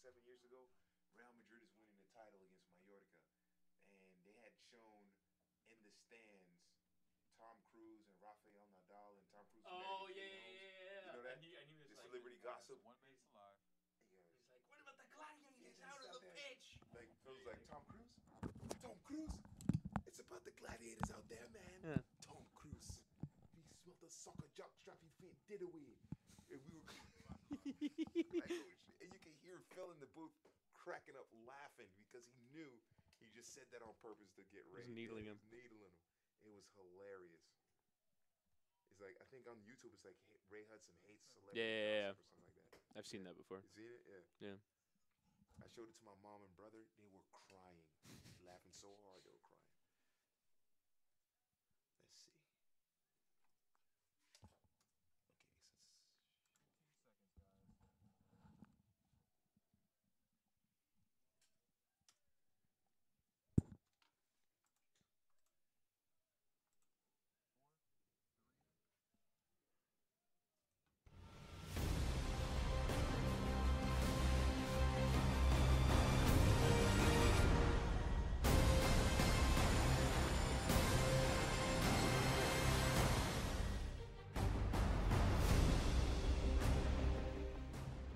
7 years ago, Real Madrid is winning the title against Mallorca, and they had shown in the stands Tom Cruise and Rafael Nadal and Tom Cruise. Oh yeah. You know that? And he was the like, celebrity gossip. One makes alive. He's like, what about the gladiators out on the pitch? Like Phil's like, Tom Cruise? Tom Cruise? It's about the gladiators out there, man. Yeah. Tom Cruise. He smelled the soccer jockstrap he did away. And we were like, oh, shit. And you can hear Phil in the booth cracking up laughing because he knew he just said that on purpose to get Ray. Just needling him. Needling him. It was hilarious. It's like, I think on YouTube it's like Ray Hudson hates celebrity Yeah. gossip or something like that. I've seen that before. You seen it? Yeah. I showed it to my mom and brother. They were crying, laughing so hard they were crying. Let's see. Okay,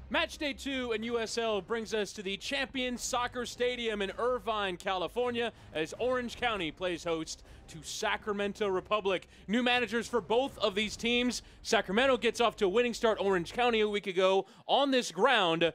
Match day 2 in USL brings us to the Champions Soccer Stadium in Irvine, California, as Orange County plays host to Sacramento Republic. New managers for both of these teams. Sacramento gets off to a winning start. Orange County a week ago on this ground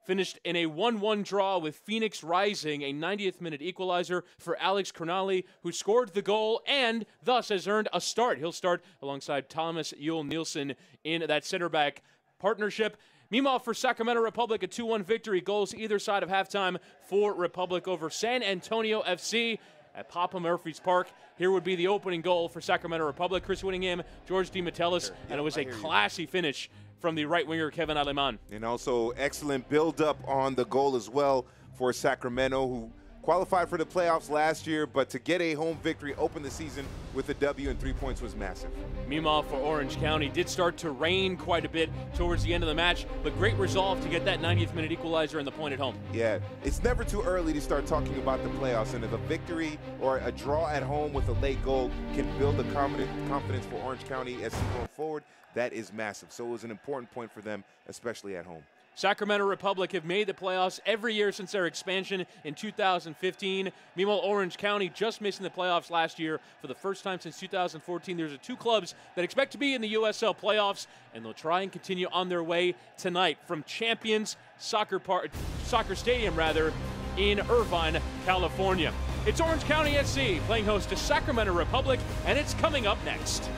finished in a 1-1 draw with Phoenix Rising, a 90th minute equalizer for Alex Cronali, who scored the goal and thus has earned a start. He'll start alongside Thomas Yule-Nielsen in that center back partnership. Meanwhile, for Sacramento Republic, a 2-1 victory. Goals either side of halftime for Republic over San Antonio FC at Papa Murphy's Park. Here would be the opening goal for Sacramento Republic. Chris Whittingham, George DeMatteis, and it was a classy finish from the right winger, Kevin Aleman. And also excellent build-up on the goal as well for Sacramento, who qualified for the playoffs last year, but to get a home victory, open the season with a W and 3 points was massive. Meanwhile, for Orange County, did start to rain quite a bit towards the end of the match, but great resolve to get that 90th minute equalizer and the point at home. Yeah, it's never too early to start talking about the playoffs, and if a victory or a draw at home with a late goal can build the confidence for Orange County SC going forward, that is massive. So it was an important point for them, especially at home. Sacramento Republic have made the playoffs every year since their expansion in 2015. Meanwhile, Orange County just missing the playoffs last year for the first time since 2014. There's two clubs that expect to be in the USL playoffs, and they'll try and continue on their way tonight from Champions Soccer Stadium in Irvine, California. It's Orange County SC playing host to Sacramento Republic, and it's coming up next.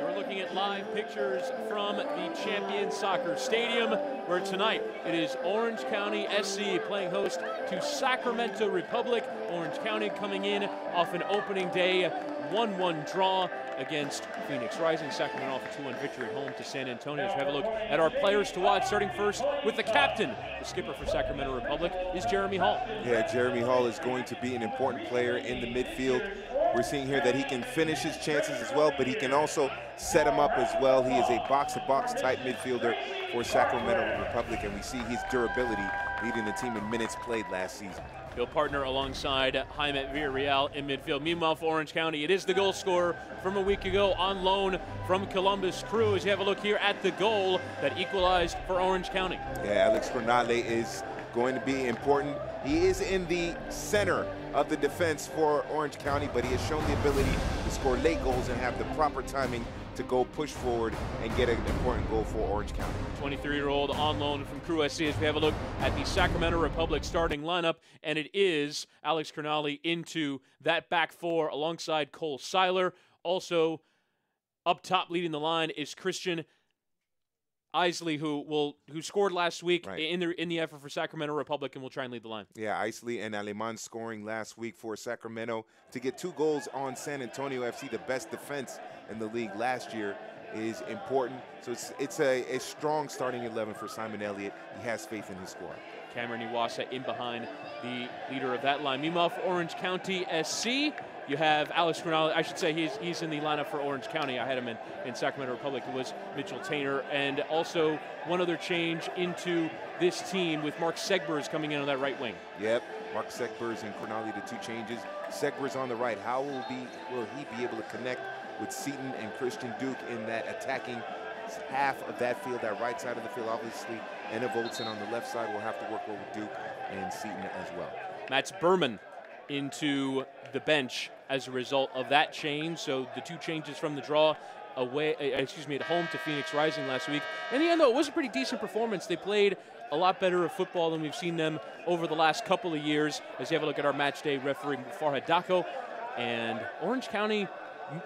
You're looking at live pictures from the Champion Soccer Stadium, where tonight it is Orange County SC playing host to Sacramento Republic. Orange County coming in off an opening day 1-1 draw against Phoenix Rising. Sacramento off a 2-1 victory at home to San Antonio. So have a look at our players to watch, starting first with the captain. The skipper for Sacramento Republic is Jeremy Hall. Yeah, Jeremy Hall is going to be an important player in the midfield. We're seeing here that he can finish his chances as well, but he can also set them up as well. He is a box-to-box type midfielder for Sacramento Republic, and we see his durability leading the team in minutes played last season. He'll partner alongside Jaime Villarreal in midfield. Meanwhile, for Orange County, it is the goal scorer from a week ago on loan from Columbus Crew. As you have a look here at the goal that equalized for Orange County. Yeah, Alex Granale is going to be important. He is in the center of the defense for Orange County, but he has shown the ability to score late goals and have the proper timing to go push forward and get an important goal for Orange County. 23-year-old on loan from Crew SC. As we have a look at the Sacramento Republic starting lineup, and it is Alex Cernali into that back four alongside Cole Seiler. Also up top leading the line is Christian Isley, who scored last week in the effort for Sacramento Republic, and will try and lead the line. Yeah, Isley and Aleman scoring last week for Sacramento to get 2 goals on San Antonio FC, the best defense in the league last year, is important. So it's a strong starting 11 for Simon Elliott. He has faith in his squad. Cameron Iwasa in behind the leader of that line. Meanwhile, for Orange County SC, you have Alex Granale. I should say he's in the lineup for Orange County. I had him in Sacramento Republic. It was Mitchell Tainer. And also one other change into this team with Mark Segbers coming in on that right wing. Yep, Mark Segbers and Granale, the 2 changes. Segbers on the right. How will he be able to connect with Seaton and Christian Duke in that attacking half of that field, that right side of the field? Obviously, Enna Voltson on the left side will have to work well with Duke and Seaton as well. Mats Berman into the bench as a result of that change. So the 2 changes from the draw at home to Phoenix Rising last week. In the end, though, it was a pretty decent performance. They played a lot better of football than we've seen them over the last couple of years. As you have a look at our match day referee, Farhad Dako. And Orange County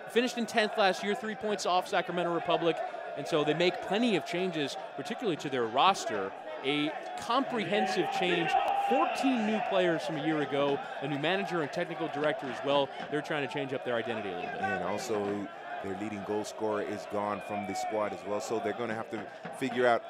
finished in 10th last year, 3 points off Sacramento Republic. And so they make plenty of changes, particularly to their roster. A comprehensive change, 14 new players from a year ago, a new manager and technical director as well. They're trying to change up their identity a little bit. And also their leading goal scorer is gone from the squad as well. So they're going to have to figure out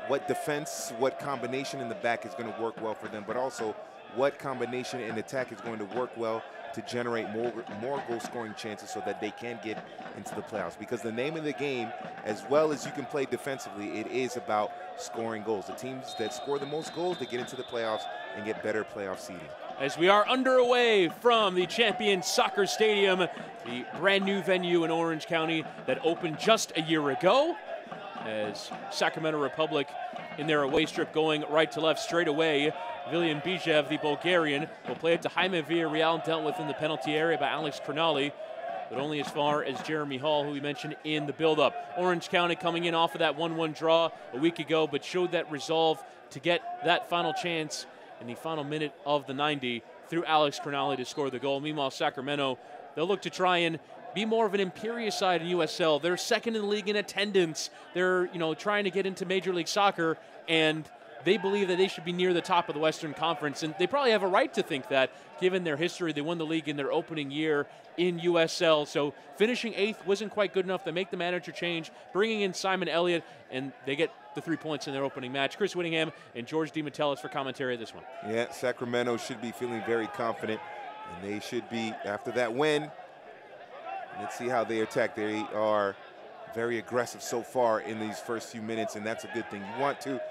what defense, what combination in the back is going to work well for them, but also what combination in attack is going to work well to generate more goal-scoring chances so that they can get into the playoffs. Because the name of the game, as well as you can play defensively, it is about scoring goals. The teams that score the most goals, they get into the playoffs and get better playoff seeding. As we are underway from the Champion Soccer Stadium, the brand new venue in Orange County that opened just a year ago, as Sacramento Republic in their away strip going right to left straight away. Viljan Bijev, the Bulgarian, will play it to Jaime Villarreal, dealt with in the penalty area by Alex Cernali, but only as far as Jeremy Hall, who we mentioned in the build-up. Orange County coming in off of that 1-1 draw a week ago, but showed that resolve to get that final chance in the final minute of the 90 through Alex Cernali to score the goal. Meanwhile, Sacramento, they'll look to try and be more of an imperious side in USL. They're second in the league in attendance. They're, trying to get into Major League Soccer, and they believe that they should be near the top of the Western Conference, and they probably have a right to think that, given their history. They won the league in their opening year in USL, so finishing 8th wasn't quite good enough. They make the manager change, bringing in Simon Elliott, and they get the 3 points in their opening match. Chris Whittingham and George DiMattelis for commentary of this one. Yeah, Sacramento should be feeling very confident, and they should be, after that win, let's see how they attack. They are very aggressive so far in these first few minutes, and that's a good thing. You want to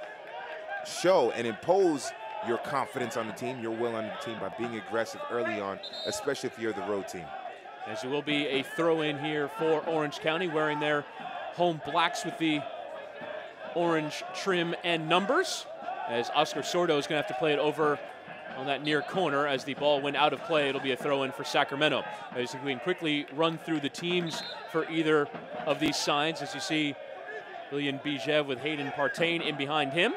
show and impose your confidence on the team, your will on the team, by being aggressive early on, especially if you're the road team. As it will be a throw-in here for Orange County, wearing their home blacks with the orange trim and numbers, as Oscar Sordo is going to have to play it over on that near corner. As the ball went out of play, it'll be a throw in for Sacramento. As we can quickly run through the teams for either of these sides, as you see William Bijev with Hayden Partain in behind him.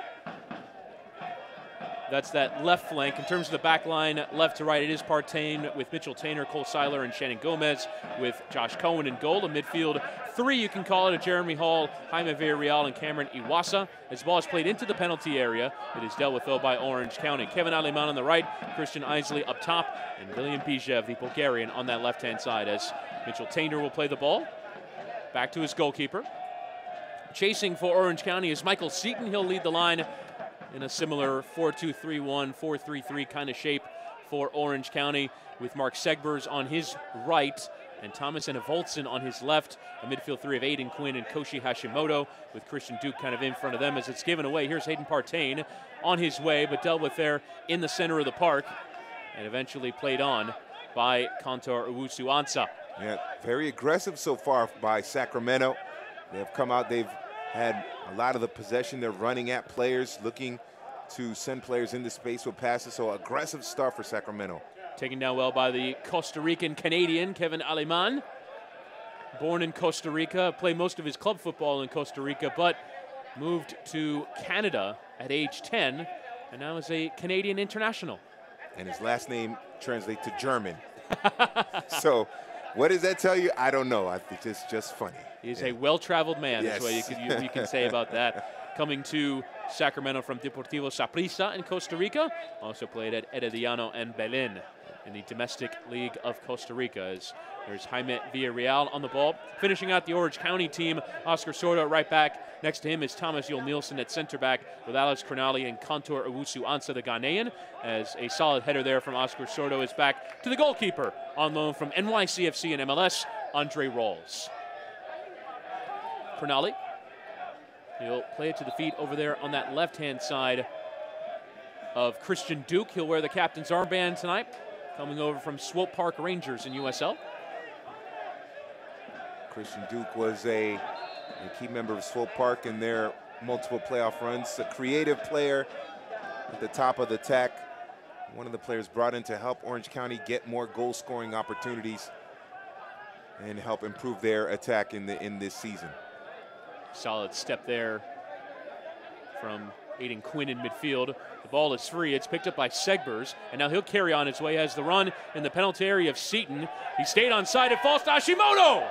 That's that left flank. In terms of the back line, left to right, it is Partain with Mitchell Taintor, Cole Seiler, and Shannon Gomez with Josh Cohen in goal. A midfield three, you can call it, of Jeremy Hall, Jaime Villarreal, and Cameron Iwasa. As the ball is played into the penalty area, it is dealt with, though, by Orange County. Kevin Aleman on the right, Christian Isley up top, and William Bijev, the Bulgarian, on that left-hand side, as Mitchell Taintor will play the ball. Back to his goalkeeper. Chasing for Orange County is Michael Seaton. He'll lead the line in a similar 4-2-3-1, 4-3-3 kind of shape for Orange County, with Mark Segbers on his right and Thomas Enevoldsen on his left. A midfield three of Aiden Quinn and Koshi Hashimoto, with Christian Duke kind of in front of them as it's given away. Here's Hayden Partain on his way, but dealt with there in the center of the park, and eventually played on by Kantor Owusu-Ansah. Yeah, very aggressive so far by Sacramento. They've come out, they've had a lot of the possession. They're running at players, looking to send players into space with passes. So aggressive start for Sacramento. Taken down well by the Costa Rican Canadian, Kevin Aleman. Born in Costa Rica, played most of his club football in Costa Rica, but moved to Canada at age 10, and now is a Canadian international. And his last name translates to German. So what does that tell you? I don't know. I think it's just funny. He's a well-traveled man, yes. That's what you can say about that. Coming to Sacramento from Deportivo Saprissa in Costa Rica. Also played at Herediano and Belén in the domestic league of Costa Rica. As there's Jaime Villarreal on the ball. Finishing out the Orange County team, Oscar Sordo at right back. Next to him is Thomas Yul Nielsen at center back, with Alex Cronali and Kantor Owusu-Ansah, the Ghanaian. As a solid header there from Oscar Sordo is back to the goalkeeper on loan from NYCFC and MLS, Andre Rawls. Cronali, he'll play it to the feet over there on that left-hand side of Christian Duke. He'll wear the captain's armband tonight, coming over from Swope Park Rangers in USL. Christian Duke was a key member of Swope Park in their multiple playoff runs. A creative player at the top of the tack. One of the players brought in to help Orange County get more goal-scoring opportunities and help improve their attack in this season. Solid step there from Aiden Quinn in midfield. The ball is free. It's picked up by Segbers, and now he'll carry on his way. Has the run in the penalty area of Seaton. He stayed on side. It falls to Hashimoto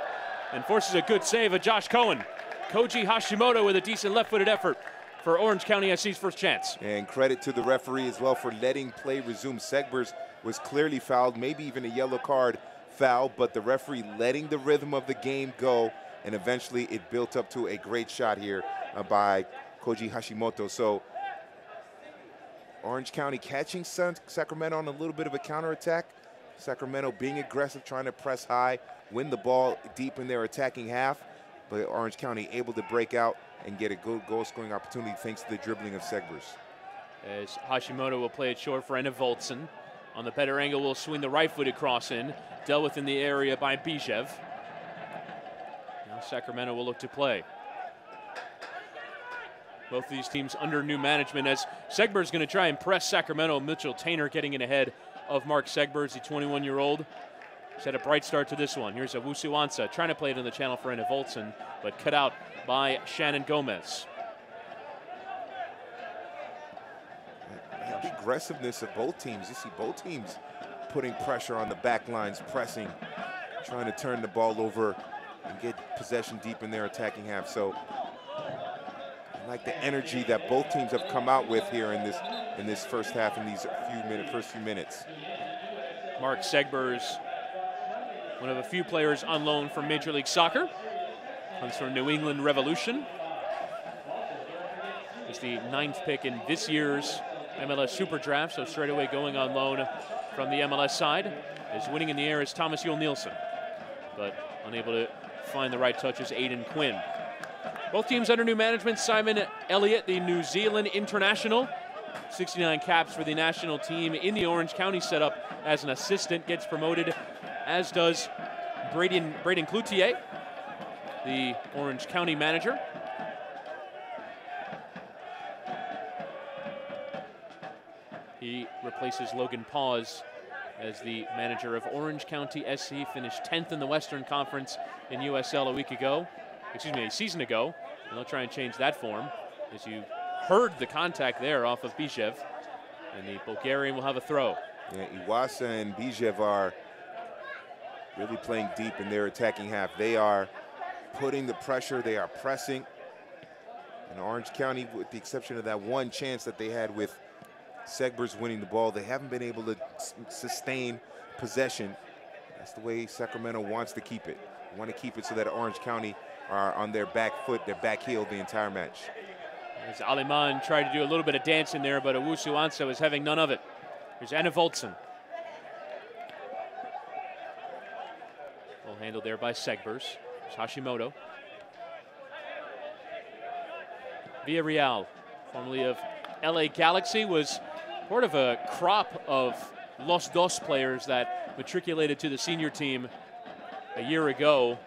and forces a good save of Josh Cohen. Koji Hashimoto with a decent left-footed effort for Orange County SC's first chance. And credit to the referee as well for letting play resume. Segbers was clearly fouled, maybe even a yellow card foul, but the referee letting the rhythm of the game go, and eventually it built up to a great shot here by Koji Hashimoto. So Orange County catching Sacramento on a little bit of a counterattack. Sacramento being aggressive, trying to press high, win the ball deep in their attacking half, but Orange County able to break out and get a good goal-scoring opportunity thanks to the dribbling of Segbers. As Hashimoto will play it short for Enevoldsen. On the better angle, will swing the right-footed cross in, dealt with in the area by Bijev. Now Sacramento will look to play. Both of these teams under new management, as Segber's going to try and press Sacramento. Mitchell Taintor getting in ahead of Mark Segbers, the 21-year-old. He's had a bright start to this one. Here's Owusu-Ansah trying to play it in the channel for Enevoldsen, but cut out by Shannon Gomez. The aggressiveness of both teams. You see both teams putting pressure on the back lines, pressing, trying to turn the ball over and get possession deep in their attacking half. So I like the energy that both teams have come out with here in this first half, in these first few minutes. Mark Segbers, one of a few players on loan from Major League Soccer. Comes from New England Revolution. He's the 9th pick in this year's MLS Super Draft, so straight away going on loan from the MLS side. As winning in the air is Thomas Yul Nielsen, but unable to find the right touch is Aiden Quinn. Both teams under new management. Simon Elliott, the New Zealand international, 69 caps for the national team in the Orange County setup as an assistant, gets promoted, as does Braden Cloutier, the Orange County manager. He replaces Logan Paws as the manager of Orange County SC. Finished 10th in the Western Conference in USL a season ago. And they'll try and change that form. As you heard the contact there off of Bijev. And the Bulgarian will have a throw. Yeah, Iwasa and Bijev are really playing deep in their attacking half. They are putting the pressure, they are pressing. And Orange County, with the exception of that one chance that they had with Segbers winning the ball, they haven't been able to sustain possession. That's the way Sacramento wants to keep it. They want to keep it so that Orange County are on their back foot, their back heel the entire match. As Aleman tried to do a little bit of dancing there, but Owusu Ansah was having none of it. Here's Anna Voltson. Well handled there by Segbers. There's Hashimoto. Villarreal, formerly of LA Galaxy, was part of a crop of Los Dos players that matriculated to the senior team a year ago.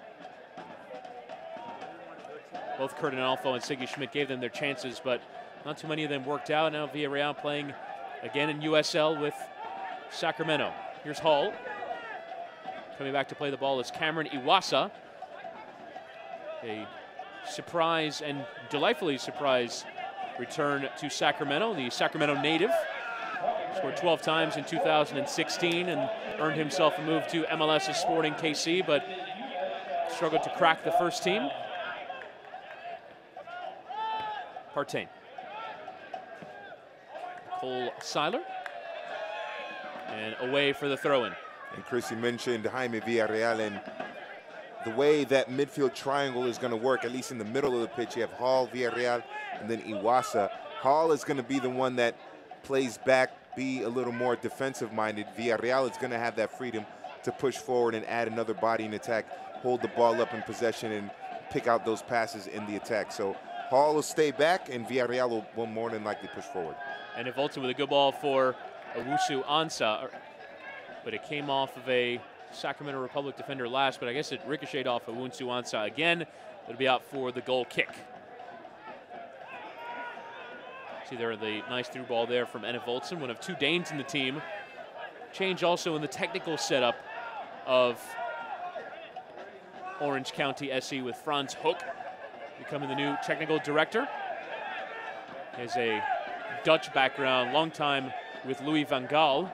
Both Kurt Analfo and Siggy Schmidt gave them their chances, but not too many of them worked out. Now Villarreal playing again in USL with Sacramento. Here's Hall. Coming back to play the ball is Cameron Iwasa. A surprise and delightfully surprise return to Sacramento. The Sacramento native scored 12 times in 2016 and earned himself a move to MLS's Sporting KC, but struggled to crack the first team. Partain. Cole Seiler. And away for the throw-in. And Chris, you mentioned Jaime Villarreal, and the way that midfield triangle is going to work, at least in the middle of the pitch, you have Hall, Villarreal, and then Iwasa. Hall is going to be the one that plays back, be a little more defensive-minded. Villarreal is going to have that freedom to push forward and add another body in attack, hold the ball up in possession, and pick out those passes in the attack. So Hall will stay back, and Villarreal will more than likely push forward. And Volta with a good ball for Owusu Ansah, but it came off of a Sacramento Republic defender last, but I guess it ricocheted off of Owusu Ansah again. It'll be out for the goal kick. See there the nice through ball there from Enna Voltson, one of two Danes in the team. Change also in the technical setup of Orange County SC with Franz Hook becoming the new technical director. He has a Dutch background, long time with Louis van Gaal.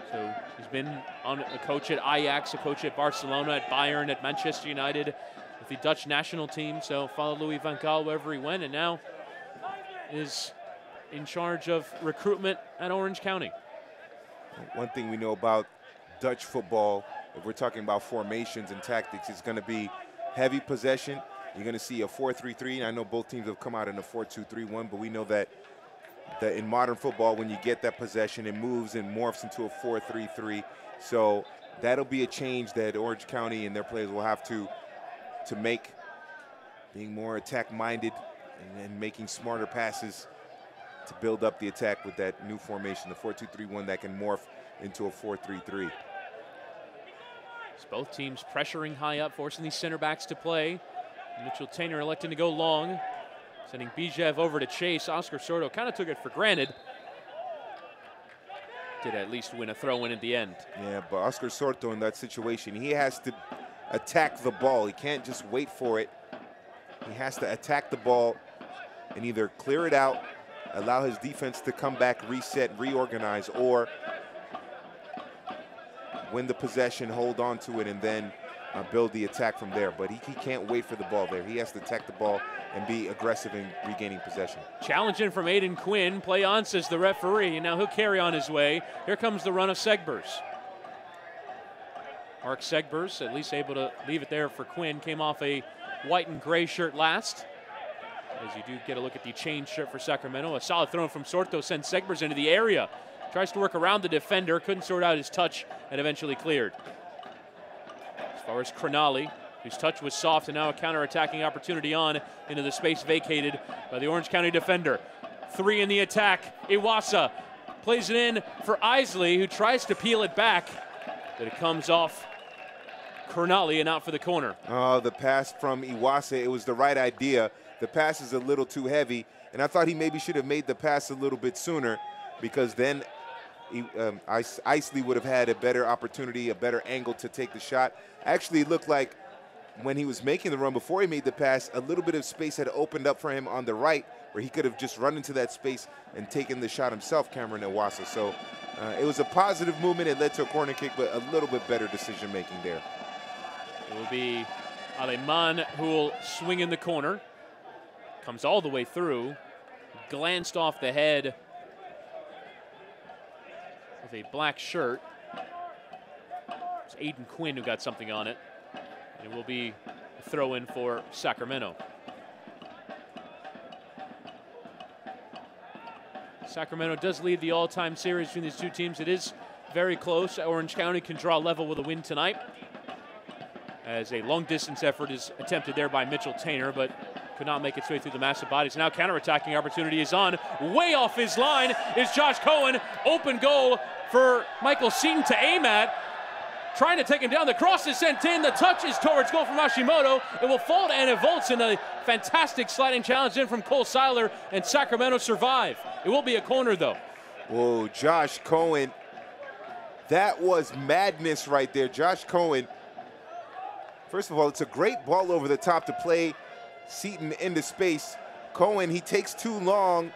So he's been a coach at Ajax, a coach at Barcelona, at Bayern, at Manchester United, with the Dutch national team. So followed Louis van Gaal wherever he went, and now is in charge of recruitment at Orange County. One thing we know about Dutch football, if we're talking about formations and tactics, it's going to be heavy possession. You're going to see a 4-3-3. I know both teams have come out in a 4-2-3-1, but we know that in modern football, when you get that possession, it moves and morphs into a 4-3-3. So that'll be a change that Orange County and their players will have to make, being more attack-minded and making smarter passes to build up the attack with that new formation, the 4-2-3-1 that can morph into a 4-3-3. Both teams pressuring high up, forcing these center backs to play. Mitchell Tainer electing to go long, sending Bijev over to chase. Oscar Sordo kind of took it for granted. Did at least win a throw-in at the end. Yeah, but Oscar Sordo in that situation, he has to attack the ball. He can't just wait for it. He has to attack the ball and either clear it out, allow his defense to come back, reset, reorganize, or win the possession, hold on to it, and then build the attack from there. But he can't wait for the ball there. He has to attack the ball and be aggressive in regaining possession. Challenging from Aiden Quinn. Play on, says the referee, and now he'll carry on his way. Here comes the run of Segbers. Mark Segbers, at least able to leave it there for Quinn. Came off a white and gray shirt last. As you do get a look at the change shirt for Sacramento. A solid throw from Sorto sends Segbers into the area. Tries to work around the defender, couldn't sort out his touch, and eventually cleared. As far as Cronali, whose touch was soft, and now a counter-attacking opportunity on into the space vacated by the Orange County defender. Three in the attack. Iwasa plays it in for Isley, who tries to peel it back, but it comes off Cronali and out for the corner. Oh, the pass from Iwasa, it was the right idea. The pass is a little too heavy, and I thought he maybe should have made the pass a little bit sooner, because then Isley would have had a better opportunity, a better angle to take the shot. Actually, it looked like when he was making the run before he made the pass, a little bit of space had opened up for him on the right where he could have just run into that space and taken the shot himself, Cameron Iwasa. So it was a positive movement. It led to a corner kick, but a little bit better decision-making there. It will be Aleman who will swing in the corner. Comes all the way through. Glanced off the head with a black shirt. It's Aiden Quinn who got something on it. It will be a throw-in for Sacramento. Sacramento does lead the all-time series between these two teams. It is very close. Orange County can draw level with a win tonight, as a long-distance effort is attempted there by Mitchell Tainer, but could not make its way through the massive bodies. Now counter-attacking opportunity is on. Way off his line is Josh Cohen. Open goal for Michael Seaton to aim at. Trying to take him down. The cross is sent in. The touch is towards goal from Hashimoto. It will fall to Anna Voltz, a fantastic sliding challenge in from Cole Seiler, and Sacramento survive. It will be a corner, though. Whoa, Josh Cohen. That was madness right there. Josh Cohen. First of all, it's a great ball over the top to play Seaton into space. Cohen, he takes too long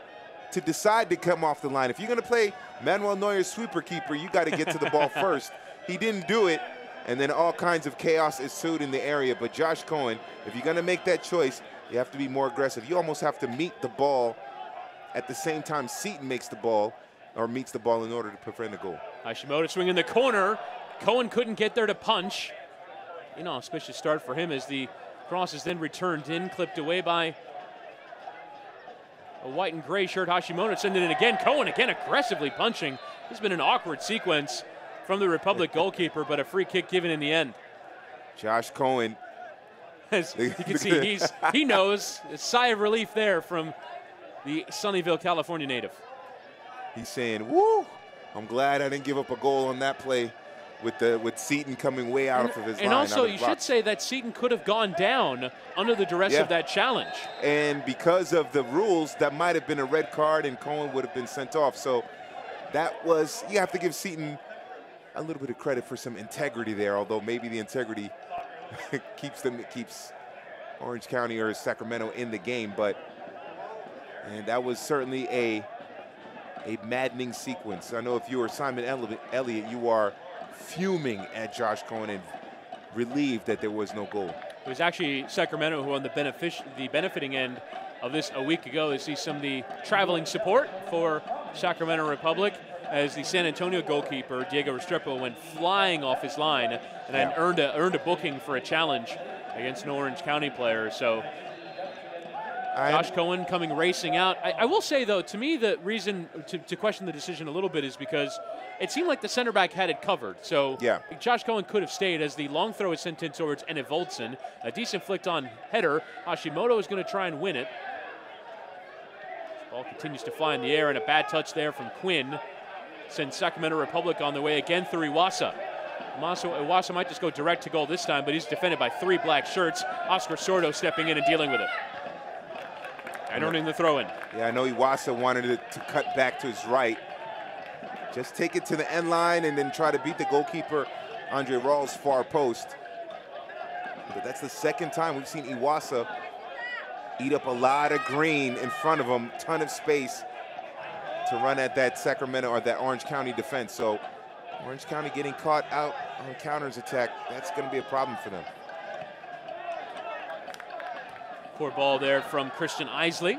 to decide to come off the line. If you're going to play Manuel Neuer's sweeper keeper, you got to get to the ball first. He didn't do it, and then all kinds of chaos ensued in the area. But Josh Cohen, if you're going to make that choice, you have to be more aggressive. You almost have to meet the ball at the same time Seaton makes the ball or meets the ball in order to prevent a goal. Hashimoto swing in the corner. Cohen couldn't get there to punch. Inauspicious start for him as the cross is then returned in, clipped away by a white and gray shirt. Hashimoto sending it again. Cohen again aggressively punching. This has been an awkward sequence from the Republic goalkeeper, but a free kick given in the end. Josh Cohen. As you can see, he knows. A sigh of relief there from the Sunnyvale, California native. He's saying, woo, I'm glad I didn't give up a goal on that play with Seaton coming way out of his line. And also, you should say that Seaton could have gone down under the duress of that challenge. And because of the rules, that might have been a red card and Cohen would have been sent off. So that was, you have to give Seaton a little bit of credit for some integrity there, although maybe the integrity keeps Orange County or Sacramento in the game. And that was certainly a maddening sequence. I know if you were Simon Elliott, you are fuming at Josh Cohen and relieved that there was no goal. It was actually Sacramento who on the benefiting end of this a week ago. You see some of the traveling support for Sacramento Republic, as the San Antonio goalkeeper, Diego Restrepo, went flying off his line and then earned a booking for a challenge against an Orange County player. So Josh Cohen coming racing out. I will say, though, to me, the reason to question the decision a little bit is because it seemed like the center back had it covered. So Josh Cohen could have stayed, as the long throw is sent in towards Anna Voltson. A decent flicked-on header. Hashimoto is going to try and win it. Ball continues to fly in the air, and a bad touch there from Quinn sends Sacramento Republic on their way again through Iwasa. Iwasa might just go direct to goal this time, but he's defended by 3 black shirts. Oscar Sordo stepping in and dealing with it. And earning the throw-in. Yeah, I know Iwasa wanted it to cut back to his right. Just take it to the end line and then try to beat the goalkeeper, Andre Rawls' far post. But that's the second time we've seen Iwasa eat up a lot of green in front of him, ton of space to run at that Sacramento or that Orange County defense. So Orange County getting caught out on counters attack, that's going to be a problem for them. Poor ball there from Christian Isley.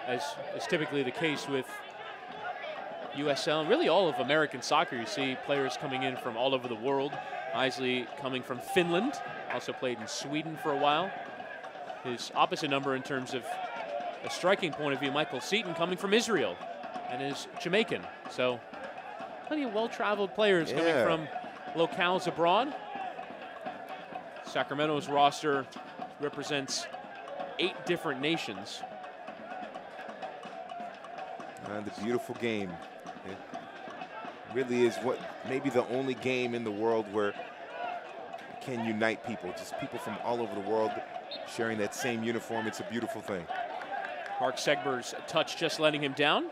As is typically the case with USL and really all of American soccer, you see players coming in from all over the world. Isley coming from Finland, also played in Sweden for a while. His opposite number in terms of a striking point of view, Michael Seaton, coming from Israel and is Jamaican. So plenty of well-traveled players coming from locales abroad. Sacramento's roster represents 8 different nations. The beautiful game. It really is what maybe the only game in the world where it can unite people. Just people from all over the world sharing that same uniform. It's a beautiful thing. Mark Segber's touch just letting him down.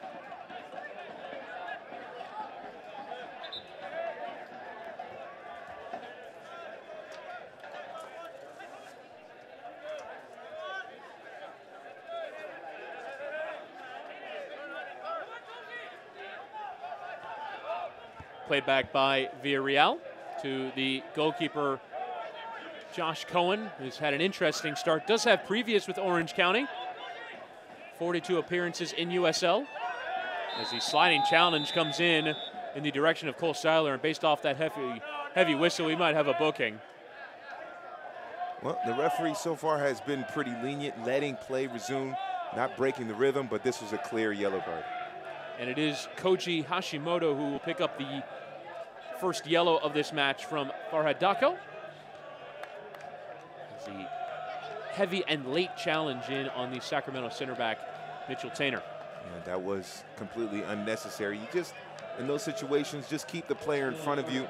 Played back by Villarreal to the goalkeeper, Josh Cohen, who's had an interesting start. Does have previous with Orange County. 42 appearances in USL. As the sliding challenge comes in the direction of Cole Seiler, and based off that heavy whistle, we might have a booking. Well, the referee so far has been pretty lenient, letting play resume, not breaking the rhythm, but this was a clear yellow card. And it is Koji Hashimoto who will pick up the first yellow of this match from Farhad Dako. As the heavy and late challenge in on the Sacramento center back, Mitchell Tainer. Yeah, that was completely unnecessary. You just, in those situations, just keep the player in front of you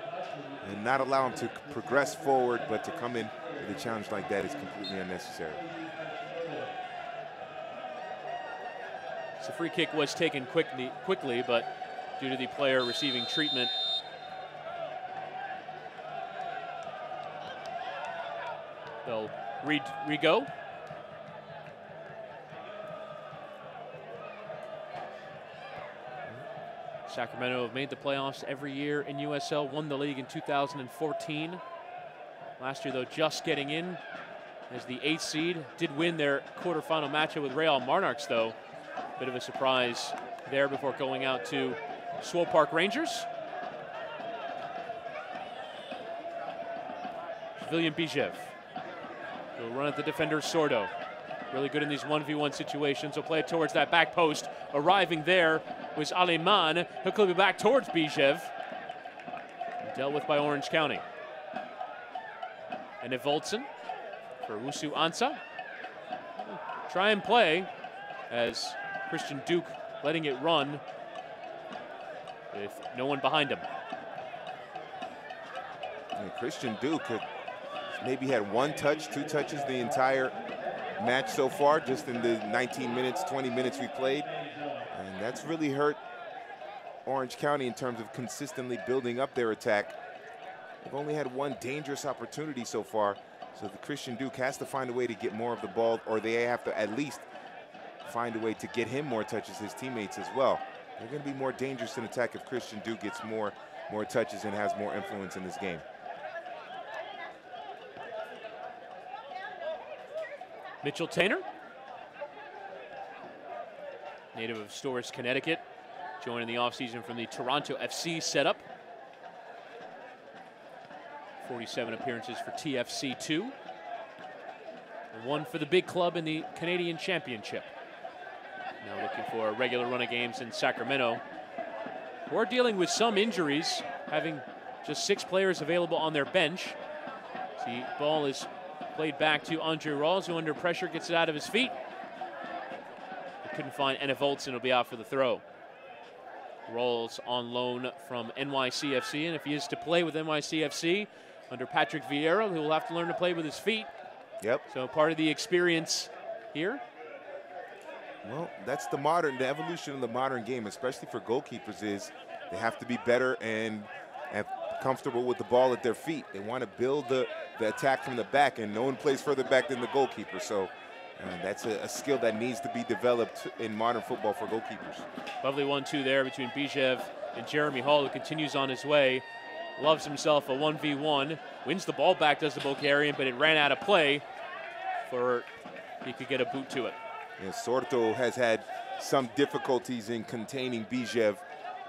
and not allow him to progress forward, but to come in with a challenge like that is completely unnecessary. So free kick was taken quickly, but due to the player receiving treatment, they'll re-go. Sacramento have made the playoffs every year in USL, won the league in 2014. Last year, though, just getting in as the 8th seed. Did win their quarterfinal matchup with Real Monarchs, though. Bit of a surprise there before going out to Swope Park Rangers. William Bijev will run at the defender Sordo. Really good in these 1v1 situations. He'll play it towards that back post. Arriving there was Aleman. He'll clip it back towards Bijev. Dealt with by Orange County. And Evoltson for Wusu Ansa. Try and play as Christian Duke letting it run with no one behind him. And Christian Duke maybe had 1 touch, 2 touches the entire match so far, just in the 19 minutes, 20 minutes we played. And that's really hurt Orange County in terms of consistently building up their attack. They've only had 1 dangerous opportunity so far, so the Christian Duke has to find a way to get more of the ball, or they have to at least find a way to get him more touches, his teammates as well. They're going to be more dangerous in attack if Christian Duke gets more touches and has more influence in this game. Mitchell Tainer, native of Storrs, Connecticut, joining the offseason from the Toronto FC setup. 47 appearances for TFC2. And 1 for the big club in the Canadian Championship. Now looking for a regular run of games in Sacramento. We're dealing with some injuries, having just 6 players available on their bench. The ball is played back to Andre Rawls, who under pressure gets it out of his feet. They couldn't find Enna Voltson, will be out for the throw. Rawls on loan from NYCFC, and if he is to play with NYCFC under Patrick Vieira, he will have to learn to play with his feet. Yep. So part of the experience here. Well, that's the evolution of the modern game, especially for goalkeepers, is they have to be better and comfortable with the ball at their feet. They want to build the attack from the back, and no one plays further back than the goalkeeper. So that's a skill that needs to be developed in modern football for goalkeepers. Lovely 1-2 there between Bijev and Jeremy Hall, who continues on his way. Loves himself a 1v1. Wins the ball back, does the Bulgarian, but it ran out of play he could get a boot to it. Yeah, Sorto has had some difficulties in containing Bijev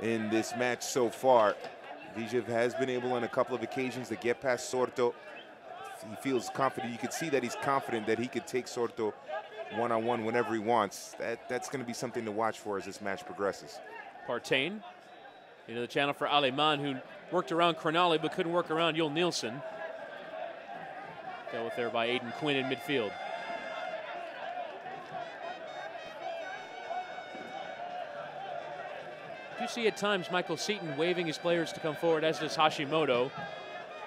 in this match so far. Bijev has been able on a couple of occasions to get past Sorto. He feels confident. You could see that he's confident that he could take Sorto one-on-one whenever he wants. That's going to be something to watch for as this match progresses. Partain into the channel for Aleman, who worked around Cronali but couldn't work around Yul Nielsen. Dealt with there by Aiden Quinn in midfield. You see at times Michael Seaton waving his players to come forward, as does Hashimoto.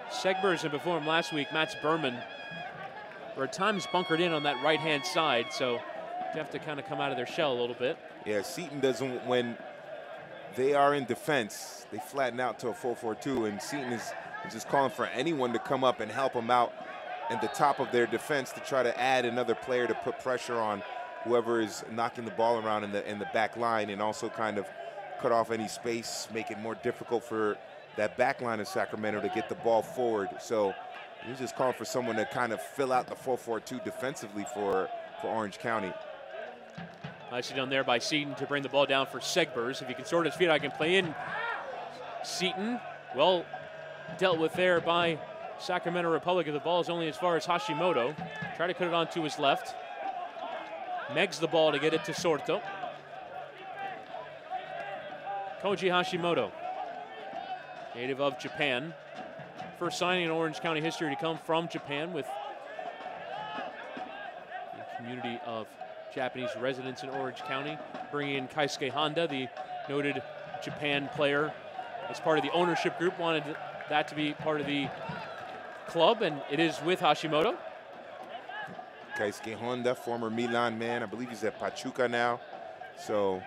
Segbers and before him last week, Mats Berman were at times bunkered in on that right-hand side, so you have to kind of come out of their shell a little bit. Yeah, Seaton doesn't, when they are in defense, they flatten out to a 4-4-2, and Seaton is just calling for anyone to come up and help them out at the top of their defense to try to add another player to put pressure on whoever is knocking the ball around in the back line, and also kind of cut off any space, make it more difficult for that back line of Sacramento to get the ball forward. So he's just calling for someone to kind of fill out the 4-4-2 defensively for Orange County. Nicely done there by Seaton to bring the ball down for Segbers. If he can sort his feet, I can play in. Seaton, well dealt with there by Sacramento Republic. The ball is only as far as Hashimoto. Try to cut it onto his left. Megs the ball to get it to Sorto. Koji Hashimoto, native of Japan. First signing in Orange County history to come from Japan, with the community of Japanese residents in Orange County, bringing in Keisuke Honda, the noted Japan player, as part of the ownership group. Wanted that to be part of the club, and it is with Hashimoto. Keisuke Honda, former Milan man. I believe he's at Pachuca now. So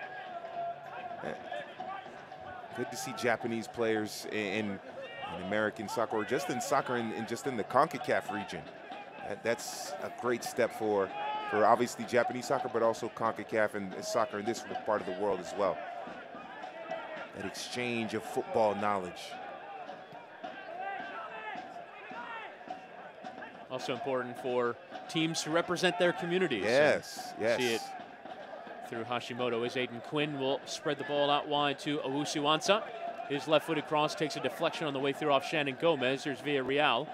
good to see Japanese players in American soccer, or just in soccer, and just in the CONCACAF region. That's a great step for obviously Japanese soccer, but also CONCACAF and soccer in this part of the world as well. That exchange of football knowledge. Also important for teams to represent their communities. Yes, yes. See it through Hashimoto as Aiden Quinn will spread the ball out wide to Owusu-Ansah. His left-footed cross takes a deflection on the way through off Shannon Gomez. There's Villarreal.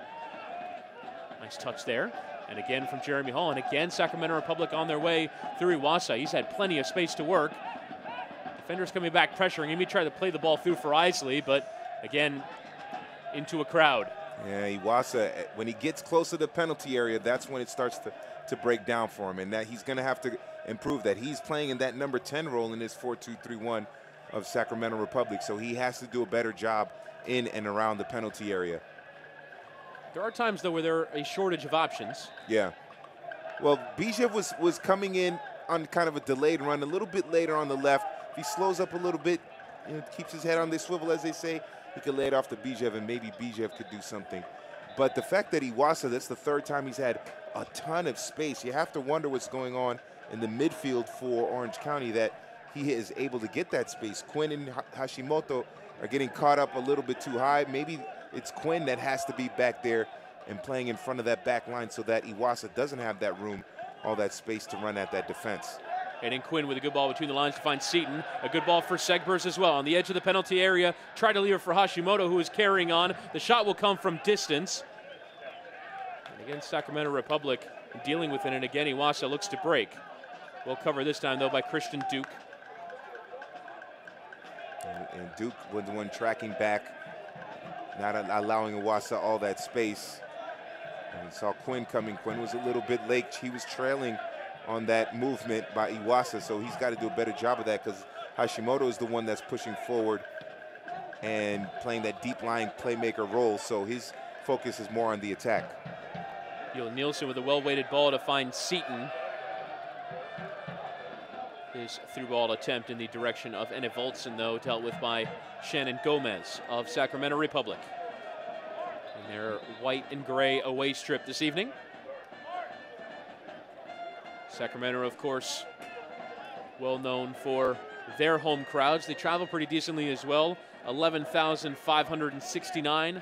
Nice touch there. And again from Jeremy Hall. And again, Sacramento Republic on their way through Iwasa. He's had plenty of space to work. Defenders coming back pressuring him. He tried to play the ball through for Isley, but again, into a crowd. Yeah, Iwasa, when he gets close to the penalty area, that's when it starts to break down for him. And that he's going to have to improve that. He's playing in that number 10 role in this 4-2-3-1 of Sacramento Republic. So he has to do a better job in and around the penalty area. There are times, though, where there are a shortage of options. Yeah. Well, Bijev was coming in on kind of a delayed run, a little bit later on the left. If he slows up a little bit, keeps his head on the swivel, as they say, he could lay it off to Bijev, and maybe Bijev could do something. But the fact that Iwasa, that's the third time he's had a ton of space, you have to wonder what's going on in the midfield for Orange County, that he is able to get that space. Quinn and Hashimoto are getting caught up a little bit too high. Maybe it's Quinn that has to be back there and playing in front of that back line so that Iwasa doesn't have that room, all that space to run at that defense. And in Quinn with a good ball between the lines to find Seaton. A good ball for Segbers as well. On the edge of the penalty area, tried to leave it for Hashimoto, who is carrying on. The shot will come from distance. And again, Sacramento Republic dealing with it, and again, Iwasa looks to break. Well covered this time, though, by Christian Duke. And Duke was the one tracking back, not allowing Iwasa all that space. And we saw Quinn coming. Quinn was a little bit late. He was trailing on that movement by Iwasa, so he's got to do a better job of that, because Hashimoto is the one that's pushing forward and playing that deep line playmaker role, so his focus is more on the attack. Yul Nielsen with a well-weighted ball to find Seaton. His through ball attempt in the direction of Enne Voltsen, though, dealt with by Shannon Gomez of Sacramento Republic in their white and gray away strip this evening. Sacramento, of course, well known for their home crowds. They travel pretty decently as well. 11,569,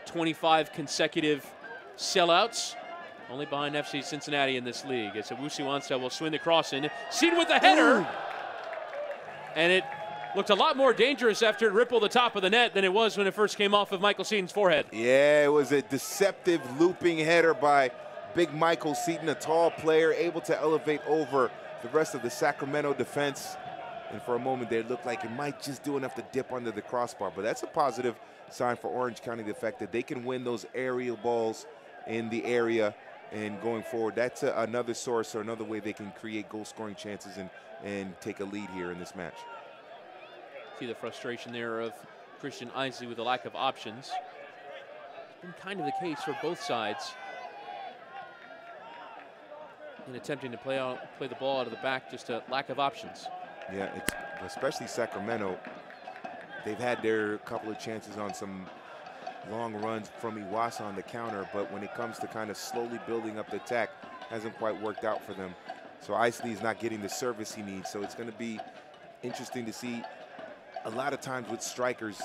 25 consecutive sellouts. Only behind FC Cincinnati in this league. It's Owusu-Ansah will swing the cross in. Seaton with the header. Ooh. And it looked a lot more dangerous after it rippled the top of the net than it was when it first came off of Michael Seaton's forehead. Yeah, it was a deceptive looping header by big Michael Seaton, a tall player, able to elevate over the rest of the Sacramento defense. And for a moment there, it looked like it might just do enough to dip under the crossbar. But that's a positive sign for Orange County, the fact that they can win those aerial balls in the area. And going forward, that's another source or another way they can create goal-scoring chances and take a lead here in this match. See the frustration there of Christian Isley with the lack of options. It's been kind of the case for both sides in attempting to play the ball out of the back, just a lack of options. Yeah, it's especially Sacramento. They've had their couple of chances on some long runs from Iwasa on the counter, but when it comes to kind of slowly building up the attack, hasn't quite worked out for them. So Isley is not getting the service he needs, so it's going to be interesting to see a lot of times with strikers,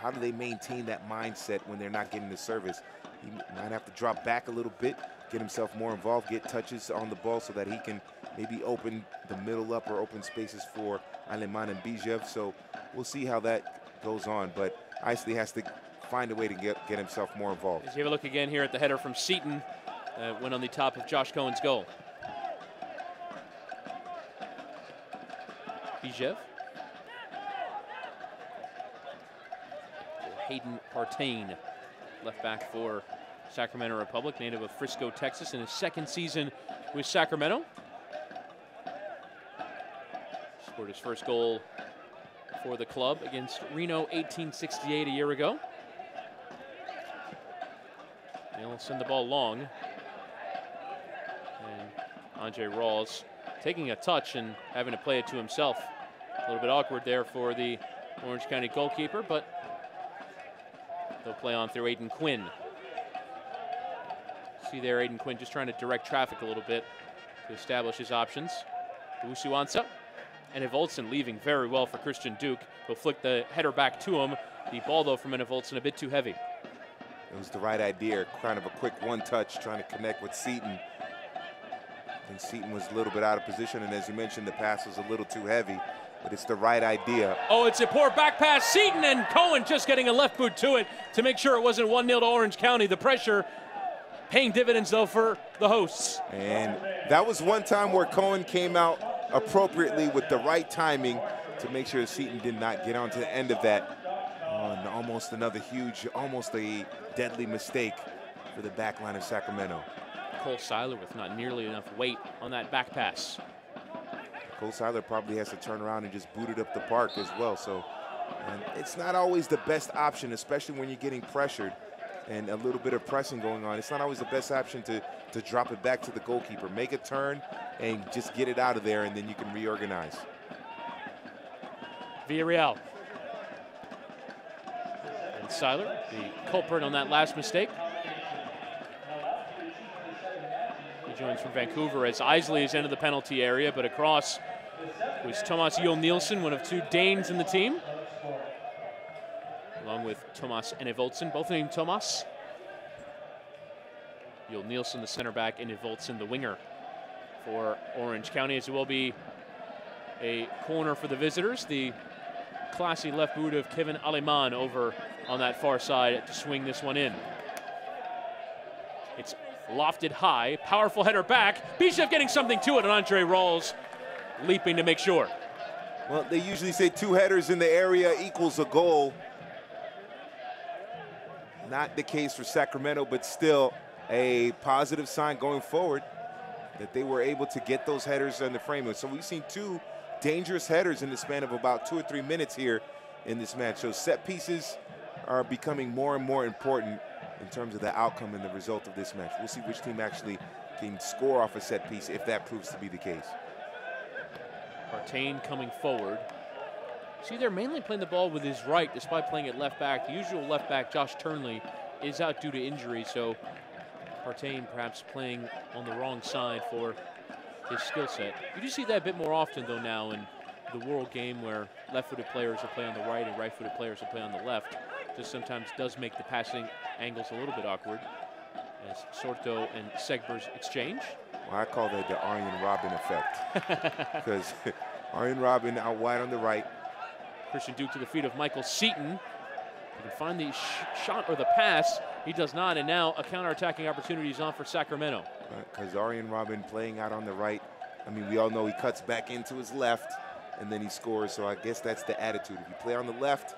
how do they maintain that mindset when they're not getting the service? He might have to drop back a little bit, get himself more involved, get touches on the ball so that he can maybe open the middle up or open spaces for Aleman and Bijev. So we'll see how that goes on. But Isley has to find a way to get himself more involved. Let's have a look again here at the header from Seaton. Went on the top of Josh Cohen's goal. Bijev. Hayden Partain, left back for Sacramento Republic, native of Frisco, Texas, in his second season with Sacramento. Scored his first goal for the club against Reno 1868 a year ago. They'll send the ball long. And Andre Rawls taking a touch and having to play it to himself. A little bit awkward there for the Orange County goalkeeper, but they'll play on through Aiden Quinn. See there, Aiden Quinn just trying to direct traffic a little bit to establish his options. Usuansa and Evolson leaving very well for Christian Duke. He'll flick the header back to him. The ball, though, from Evolson a bit too heavy. It was the right idea, kind of a quick one-touch, trying to connect with Seaton. I think Seaton was a little bit out of position, and as you mentioned, the pass was a little too heavy, but it's the right idea. Oh, it's a poor back pass. Seaton and Cohen just getting a left boot to it to make sure it wasn't 1-0 to Orange County. The pressure paying dividends, though, for the hosts. And that was one time where Cohen came out appropriately with the right timing to make sure Seaton did not get onto the end of that. Oh, and almost another huge, almost a deadly mistake for the back line of Sacramento. Cole Seiler with not nearly enough weight on that back pass. Cole Seiler probably has to turn around and just boot it up the park as well. So, and it's not always the best option, especially when you're getting pressured and a little bit of pressing going on. It's not always the best option to drop it back to the goalkeeper. Make a turn and just get it out of there, and then you can reorganize. Villarreal. And Seiler, the culprit on that last mistake. He joins from Vancouver as Isley has entered the penalty area, but across was Thomas Yul Nielsen, one of two Danes in the team, along with Thomas and Evolson, both named Thomas. Yul Nielsen, the center back, and Evolson, the winger for Orange County, as it will be a corner for the visitors. The classy left boot of Kevin Aleman over on that far side to swing this one in. It's lofted high, powerful header back. Bijev getting something to it, and Andre Rawls leaping to make sure. Well, they usually say 2 headers in the area equals a goal. Not the case for Sacramento, but still a positive sign going forward that they were able to get those headers in the frame. So we've seen 2 dangerous headers in the span of about 2 or 3 minutes here in this match. So set pieces are becoming more and more important in terms of the outcome and the result of this match. We'll see which team actually can score off a set piece if that proves to be the case. Partain coming forward. See, they're mainly playing the ball with his right despite playing at left back. The usual left back, Josh Turnley, is out due to injury, so Partain perhaps playing on the wrong side for his skill set. You do see that a bit more often, though, now in the World game where left-footed players will play on the right and right-footed players will play on the left. Just sometimes does make the passing angles a little bit awkward as Sorto and Segber's exchange. Well, I call that the Arjen Robben effect because Arjen Robben out wide on the right. Christian Duke to the feet of Michael Seaton. He can find the shot or the pass. He does not, and now a counter-attacking opportunity is on for Sacramento. Because Arjen Robben playing out on the right, I mean, we all know he cuts back into his left, and then he scores, so I guess that's the attitude. If you play on the left,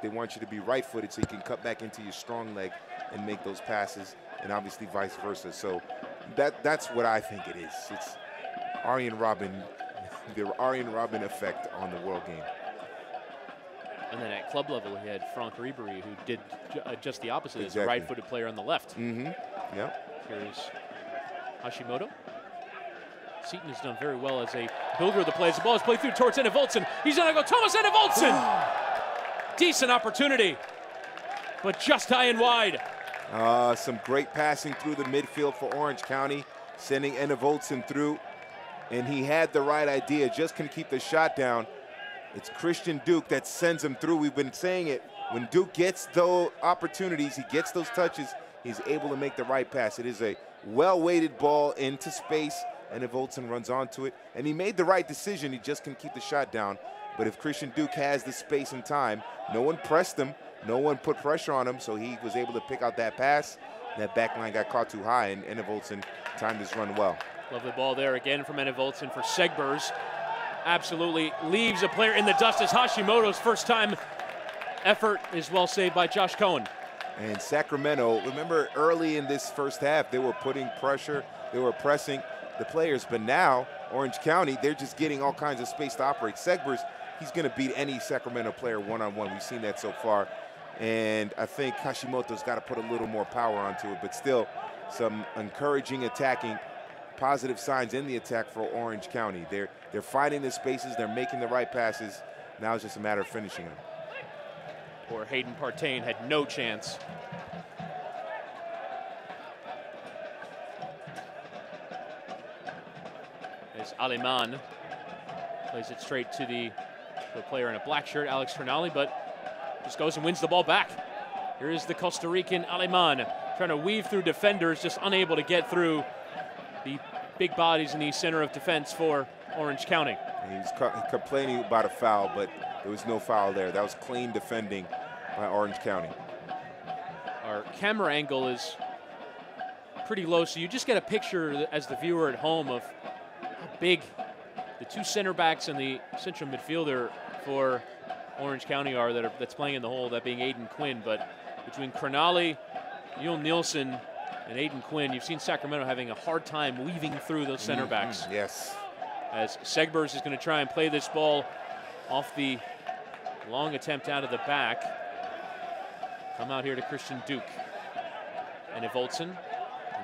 they want you to be right-footed so you can cut back into your strong leg and make those passes, and obviously vice versa. So that's what I think it is. It's Arjen Robben, the Arjen Robben effect on the World game. And then at club level, he had Franck Ribery, who did just the opposite, Exactly. as a right-footed player on the left. Mm-hmm. Yep. Here's Hashimoto. Seaton has done very well as a builder of the play. As the ball is played through towards Evolson. He's going to go Thomas Evolson. Decent opportunity, but just high and wide. Some great passing through the midfield for Orange County, sending Evolson through, and he had the right idea. Just can keep the shot down. It's Christian Duke that sends him through. We've been saying it. When Duke gets those opportunities, he gets those touches, he's able to make the right pass. It is a well-weighted ball into space, and Evolson runs onto it. And he made the right decision. He just can keep the shot down. But if Christian Duke has the space and time, no one pressed him, no one put pressure on him, so he was able to pick out that pass. That back line got caught too high, and Evolson timed his run well. Lovely ball there again from Evolson for Segbers. Absolutely leaves a player in the dust as Hashimoto's first time effort is well saved by Josh Cohen. And Sacramento, remember early in this first half, they were putting pressure, they were pressing the players, but now Orange County, they're just getting all kinds of space to operate. Segbers, he's gonna beat any Sacramento player one-on-one. We've seen that so far. And I think Hashimoto's got to put a little more power onto it, but still some encouraging attacking, positive signs in the attack for Orange County. They're finding the spaces, they're making the right passes. Now it's just a matter of finishing them. Poor Hayden Partain had no chance. As Aleman plays it straight to the player in a black shirt, Alex Trinali, but just goes and wins the ball back. Here is the Costa Rican Aleman trying to weave through defenders, just unable to get through the big bodies in the center of defense for Orange County. He was complaining about a foul, but there was no foul there. That was clean defending by Orange County. Our camera angle is pretty low, so you just get a picture as the viewer at home of how big the two center backs and the central midfielder for Orange County are that's playing in the hole, that being Aiden Quinn. But between Cronali, Yul Nielsen, and Aiden Quinn, you've seen Sacramento having a hard time weaving through those center backs. Yes. As Segbers is going to try and play this ball off the long attempt out of the back. Come out here to Christian Duke. And Evolson,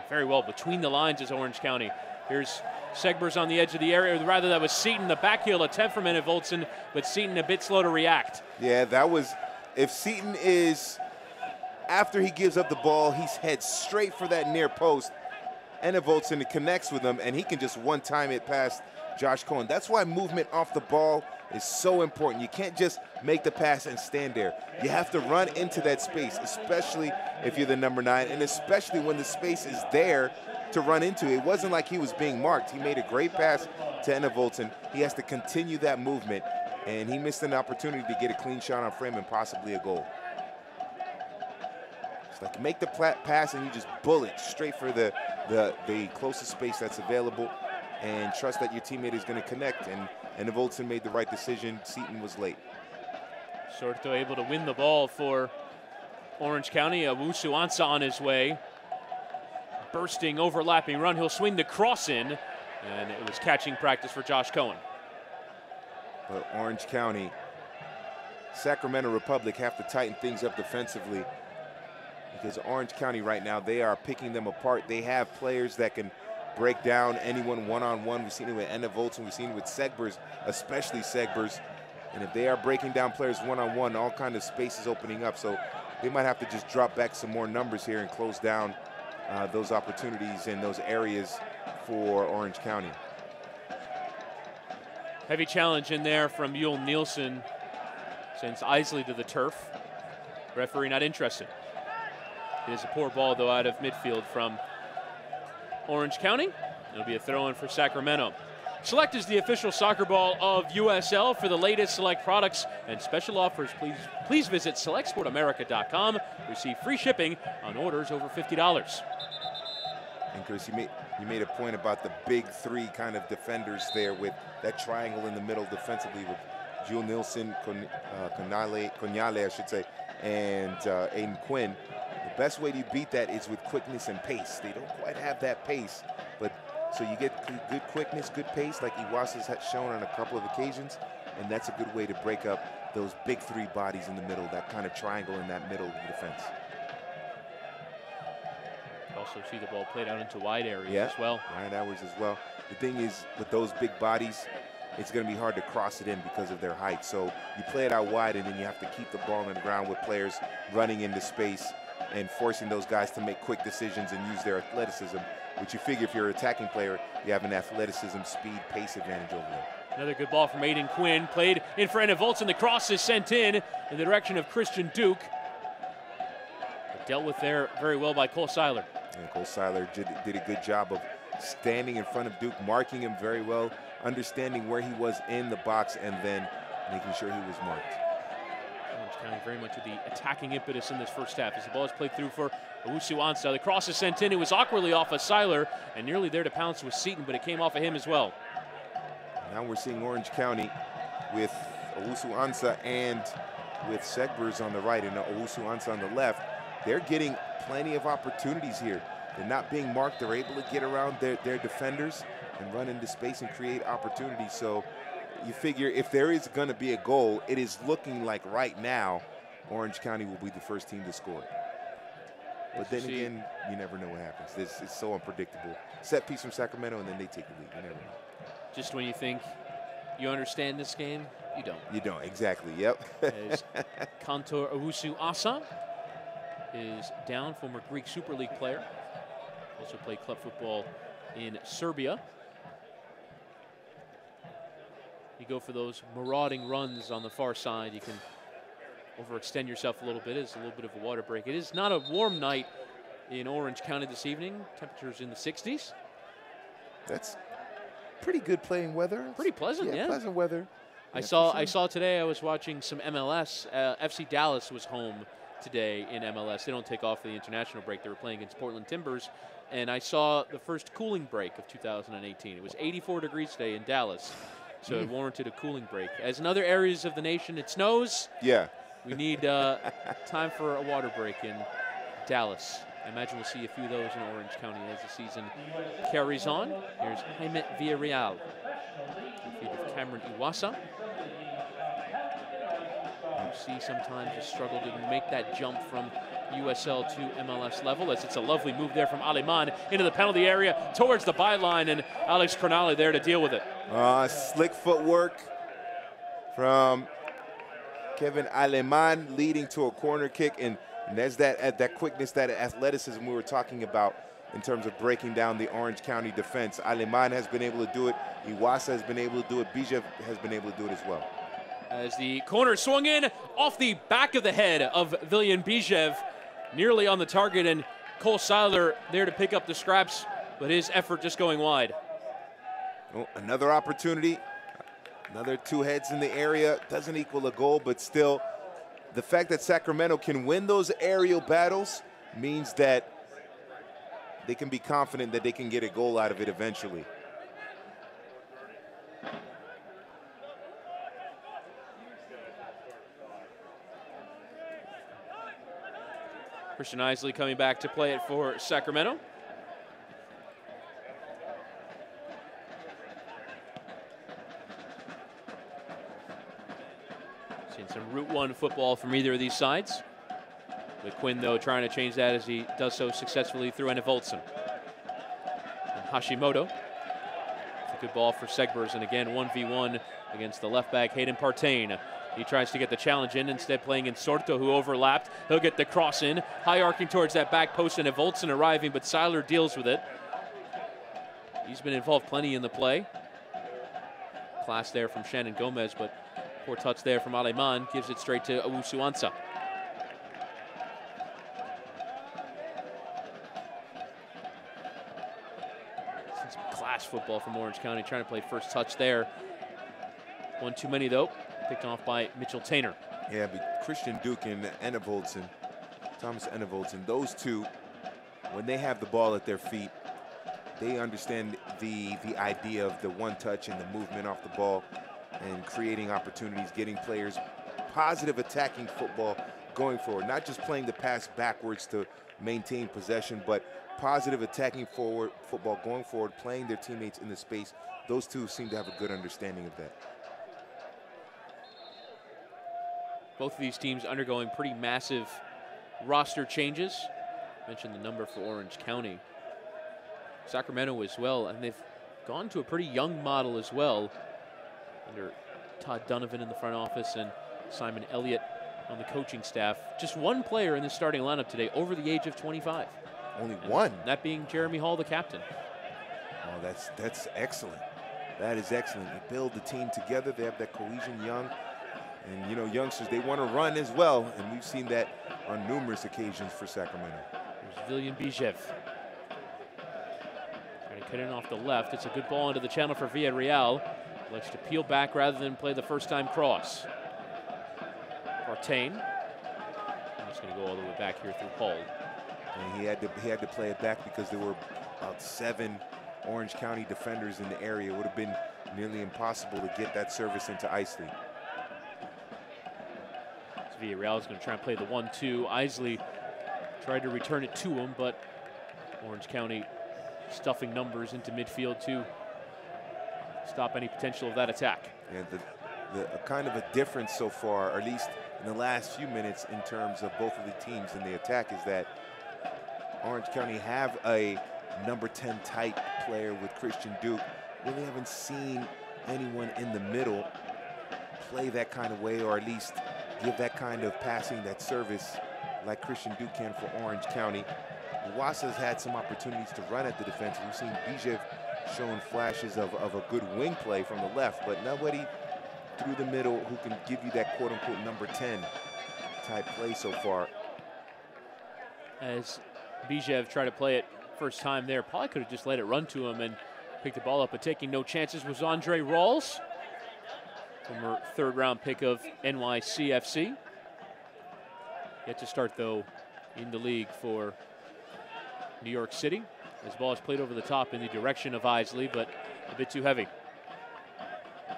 very well between the lines is Orange County. Here's Segbers on the edge of the area. Rather, that was Seaton, the backheel attempt from Evolson, but Seaton a bit slow to react. Yeah, that was, if Seaton is, after he gives up the ball, he's head straight for that near post, and Evolson connects with him, and he can just one-time it past Josh Cohen. That's why movement off the ball is so important. You can't just make the pass and stand there. You have to run into that space, especially if you're the number 9, and especially when the space is there to run into. It wasn't like he was being marked. He made a great pass to Evolson. He has to continue that movement, and he missed an opportunity to get a clean shot on frame and possibly a goal. It's like make the pass and you just bullet straight for the closest space that's available, and trust that your teammate is going to connect. And Evolson made the right decision. Seaton was late. Sorto able to win the ball for Orange County. Owusu Ansah on his way. Bursting, overlapping run. He'll swing the cross in, and it was catching practice for Josh Cohen. But Orange County, Sacramento Republic have to tighten things up defensively, because Orange County right now, they are picking them apart. They have players that can break down anyone one-on-one. We've seen it with Evolson. We've seen it with Segbers, especially Segbers. And if they are breaking down players one-on-one, all kind of space is opening up. So they might have to just drop back some more numbers here and close down those opportunities in those areas for Orange County. Heavy challenge in there from Yul Nielsen. Sends Isley to the turf. Referee not interested. It is a poor ball, though, out of midfield from Orange County. It'll be a throw-in for Sacramento. Select is the official soccer ball of USL. For the latest Select products and special offers, please visit selectsportamerica.com. Receive free shipping on orders over $50. And Chris, you made a point about the big 3 kind of defenders there, with that triangle in the middle defensively with Yul Nielsen, Conyale, I should say, and Aiden Quinn. The best way to beat that is with quickness and pace. They don't quite have that pace, but so you get good quickness, good pace, like Iwasa's had shown on a couple of occasions, and that's a good way to break up those big 3 bodies in the middle, that kind of triangle in that middle of the defense. Also see the ball played out into wide areas as well. Wide areas as well. The thing is, with those big bodies, it's going to be hard to cross it in because of their height. So you play it out wide, and then you have to keep the ball on the ground with players running into space and forcing those guys to make quick decisions and use their athleticism, which you figure if you're an attacking player, you have an athleticism, speed, pace advantage over them. Another good ball from Aiden Quinn, played in front of Voltson. The cross is sent in the direction of Christian Duke. But dealt with there very well by Cole Seiler. And Cole Seiler did a good job of standing in front of Duke, marking him very well, understanding where he was in the box, and then making sure he was marked. Orange County very much with the attacking impetus in this first half as the ball is played through for Owusu Ansah. The cross is sent in. It was awkwardly off of Seiler and nearly there to pounce with Seaton, but it came off of him as well. Now we're seeing Orange County with Owusu Ansah and with Segbers on the right and Owusu Ansah on the left. They're getting plenty of opportunities here. They're not being marked. They're able to get around their defenders and run into space and create opportunities. So you figure if there is going to be a goal, it is looking like right now Orange County will be the first team to score. But then again, you never know what happens. This is so unpredictable. Set piece from Sacramento, and then they take the lead. You never know. Just when you think you understand this game, you don't. You don't, exactly, yep. As Kantor Owusu Ansah is down, former Greek Super League player. Also played club football in Serbia. You go for those marauding runs on the far side. You can overextend yourself a little bit. It's a little bit of a water break. It is not a warm night in Orange County this evening. Temperatures in the 60s. That's pretty good playing weather. Pretty pleasant, yeah. Pleasant weather. I saw today, I was watching some MLS. FC Dallas was home today in MLS. They don't take off for the international break. They were playing against Portland Timbers. And I saw the first cooling break of 2018. It was 84 degrees today in Dallas. So it warranted a cooling break. As in other areas of the nation, it snows. Yeah. We need time for a water break in Dallas. I imagine we'll see a few of those in Orange County as the season carries on. Here's Jaime Villarreal, the feet of Cameron Iwasa. You see sometimes a struggle to make that jump from USL to MLS level, as it's a lovely move there from Aleman into the penalty area towards the byline, and Alex Cornali there to deal with it. Slick footwork from Kevin Aleman leading to a corner kick, and there's that quickness, that athleticism we were talking about in terms of breaking down the Orange County defense. Aleman has been able to do it. Iwasa has been able to do it. Bijev has been able to do it as well. As the corner swung in off the back of the head of Viljan Bijev, nearly on the target, and Cole Seiler there to pick up the scraps, but his effort just going wide. Oh, another opportunity. Another two heads in the area. Doesn't equal a goal, but still, the fact that Sacramento can win those aerial battles means that they can be confident that they can get a goal out of it eventually. Christian Isley coming back to play it for Sacramento. Seen some Route 1 football from either of these sides. With Quinn, though, trying to change that as he does so successfully through Anna Voltson. And Hashimoto. It's a good ball for Segbers, and again, 1v1 against the left back, Hayden Partain. He tries to get the challenge in, instead playing in Sorto, who overlapped. He'll get the cross in, high arcing towards that back post, and Voltson arriving, but Seiler deals with it. He's been involved plenty in the play. Class there from Shannon Gomez, but poor touch there from Aleman, gives it straight to Owusu Ansah. Some class football from Orange County, trying to play first touch there. One too many, though. Picked off by Mitchell Tainer. Yeah, but Christian Duke and Anna Voltson, Thomas Anna Voltson, those two, when they have the ball at their feet, they understand the idea of the one touch and the movement off the ball and creating opportunities, getting players positive attacking football going forward, not just playing the pass backwards to maintain possession, but positive attacking forward football going forward, playing their teammates in the space. Those two seem to have a good understanding of that. Both of these teams undergoing pretty massive roster changes. Mentioned the number for Orange County. Sacramento as well, and they've gone to a pretty young model as well, under Todd Donovan in the front office and Simon Elliott on the coaching staff. Just one player in the starting lineup today over the age of 25. Only one? That being Jeremy Hall, the captain. Oh, that's excellent. That is excellent. They build the team together. They have that cohesion young. And, you know, youngsters, they want to run as well. And we've seen that on numerous occasions for Sacramento. There's Villian Bijev. Trying to cut in off the left. It's a good ball into the channel for Villarreal. Likes to peel back rather than play the first-time cross. Partain. I'm just going to go all the way back here through Hull. And he had to play it back because there were about 7 Orange County defenders in the area. It would have been nearly impossible to get that service into Isley. Villarreal is going to try and play the 1-2. Isley tried to return it to him, but Orange County stuffing numbers into midfield to stop any potential of that attack. Yeah, the kind of a difference so far, or at least in the last few minutes in terms of both of the teams in the attack, is that Orange County have a number 10 type player with Christian Duke. Really haven't seen anyone in the middle play that kind of way, or at least give that kind of passing, that service like Christian Duke can for Orange County. Wasa's had some opportunities to run at the defense. We've seen Bijev showing flashes of a good wing play from the left, but nobody through the middle who can give you that quote-unquote number 10 type play so far. As Bijev tried to play it first time there, probably could have just let it run to him and picked the ball up, but taking no chances was Andre Rawls, former third-round pick of NYCFC. Yet to start, though, in the league for New York City. This ball is played over the top in the direction of Isley, but a bit too heavy.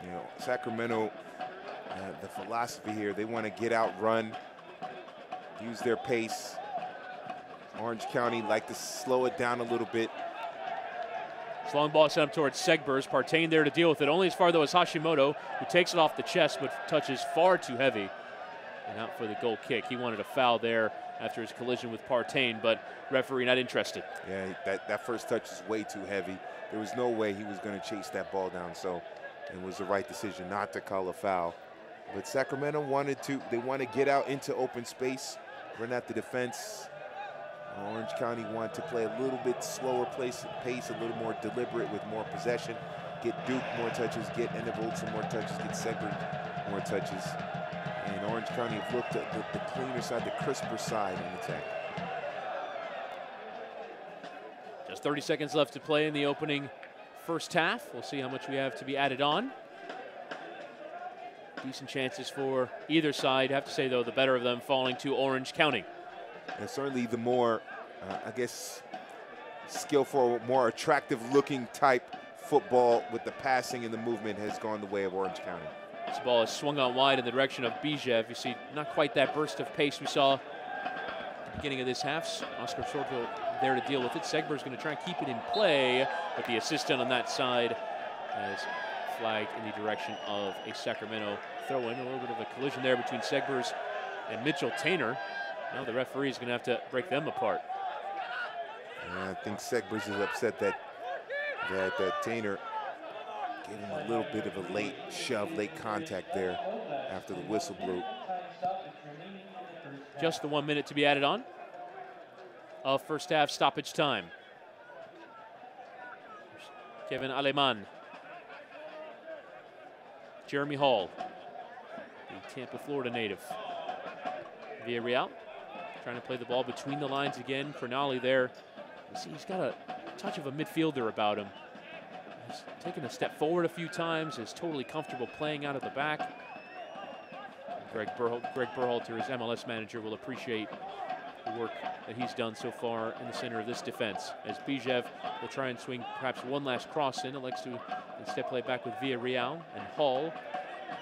You know, Sacramento, the philosophy here, they want to get out, run, use their pace. Orange County like to slow it down a little bit. This long ball sent up towards Segbers. Partain there to deal with it. Only as far, though, as Hashimoto, who takes it off the chest, but touches far too heavy. And out for the goal kick. He wanted a foul there after his collision with Partain, but referee not interested. Yeah, that first touch is way too heavy. There was no way he was going to chase that ball down, so it was the right decision not to call a foul. But Sacramento wanted to get out into open space, run at the defense. Orange County wanted to play a little bit slower pace, a little more deliberate with more possession, get Duke more touches, get Enevold some more touches, get Segbert more touches. And Orange County have looked at the cleaner side, the crisper side in attack. Just 30 seconds left to play in the opening first half. We'll see how much we have to be added on. Decent chances for either side. I have to say, though, the better of them falling to Orange County. And certainly the more, I guess, skillful, more attractive-looking type football with the passing and the movement has gone the way of Orange County. This ball is swung out wide in the direction of Bijev. You see not quite that burst of pace we saw at the beginning of this half. Oscar Sorto there to deal with it. Segber's going to try and keep it in play, but the assistant on that side has flagged in the direction of a Sacramento throw-in. A little bit of a collision there between Segbers and Mitchell Tainer. Now the referee is going to have to break them apart. And I think Segbers is upset that Tainer gave him a little bit of a late shove, late contact there after the whistle blew. Just the 1 minute to be added on of first half stoppage time. Kevin Aleman. Jeremy Hall, the Tampa, Florida native. Villarreal trying to play the ball between the lines again. Crognali there. You see, he's got a touch of a midfielder about him. He's taken a step forward a few times, is totally comfortable playing out of the back. Greg Berhalter, his MLS manager, will appreciate the work that he's done so far in the center of this defense. As Bijev will try and swing perhaps one last cross in, elects to instead play back with Villarreal and Hall.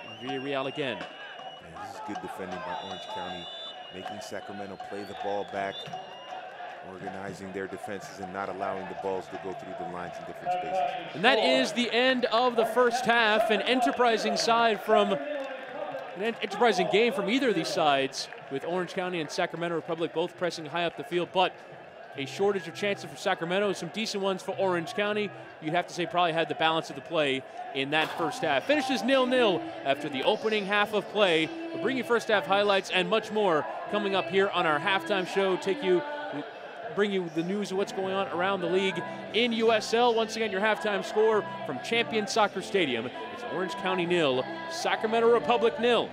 And Villarreal again. Man, this is good defending by Orange County, making Sacramento play the ball back, organizing their defenses and not allowing the balls to go through the lines in different spaces. And that is the end of the first half. An enterprising game from either of these sides, with Orange County and Sacramento Republic both pressing high up the field, but a shortage of chances for Sacramento, some decent ones for Orange County. You'd have to say probably had the balance of the play in that first half. Finishes 0-0 after the opening half of play. We'll bring you first half highlights and much more coming up here on our halftime show. Take you bring you the news of what's going on around the league in USL. Once again, your halftime score from Champion Soccer Stadium. It's Orange County 0, Sacramento Republic 0.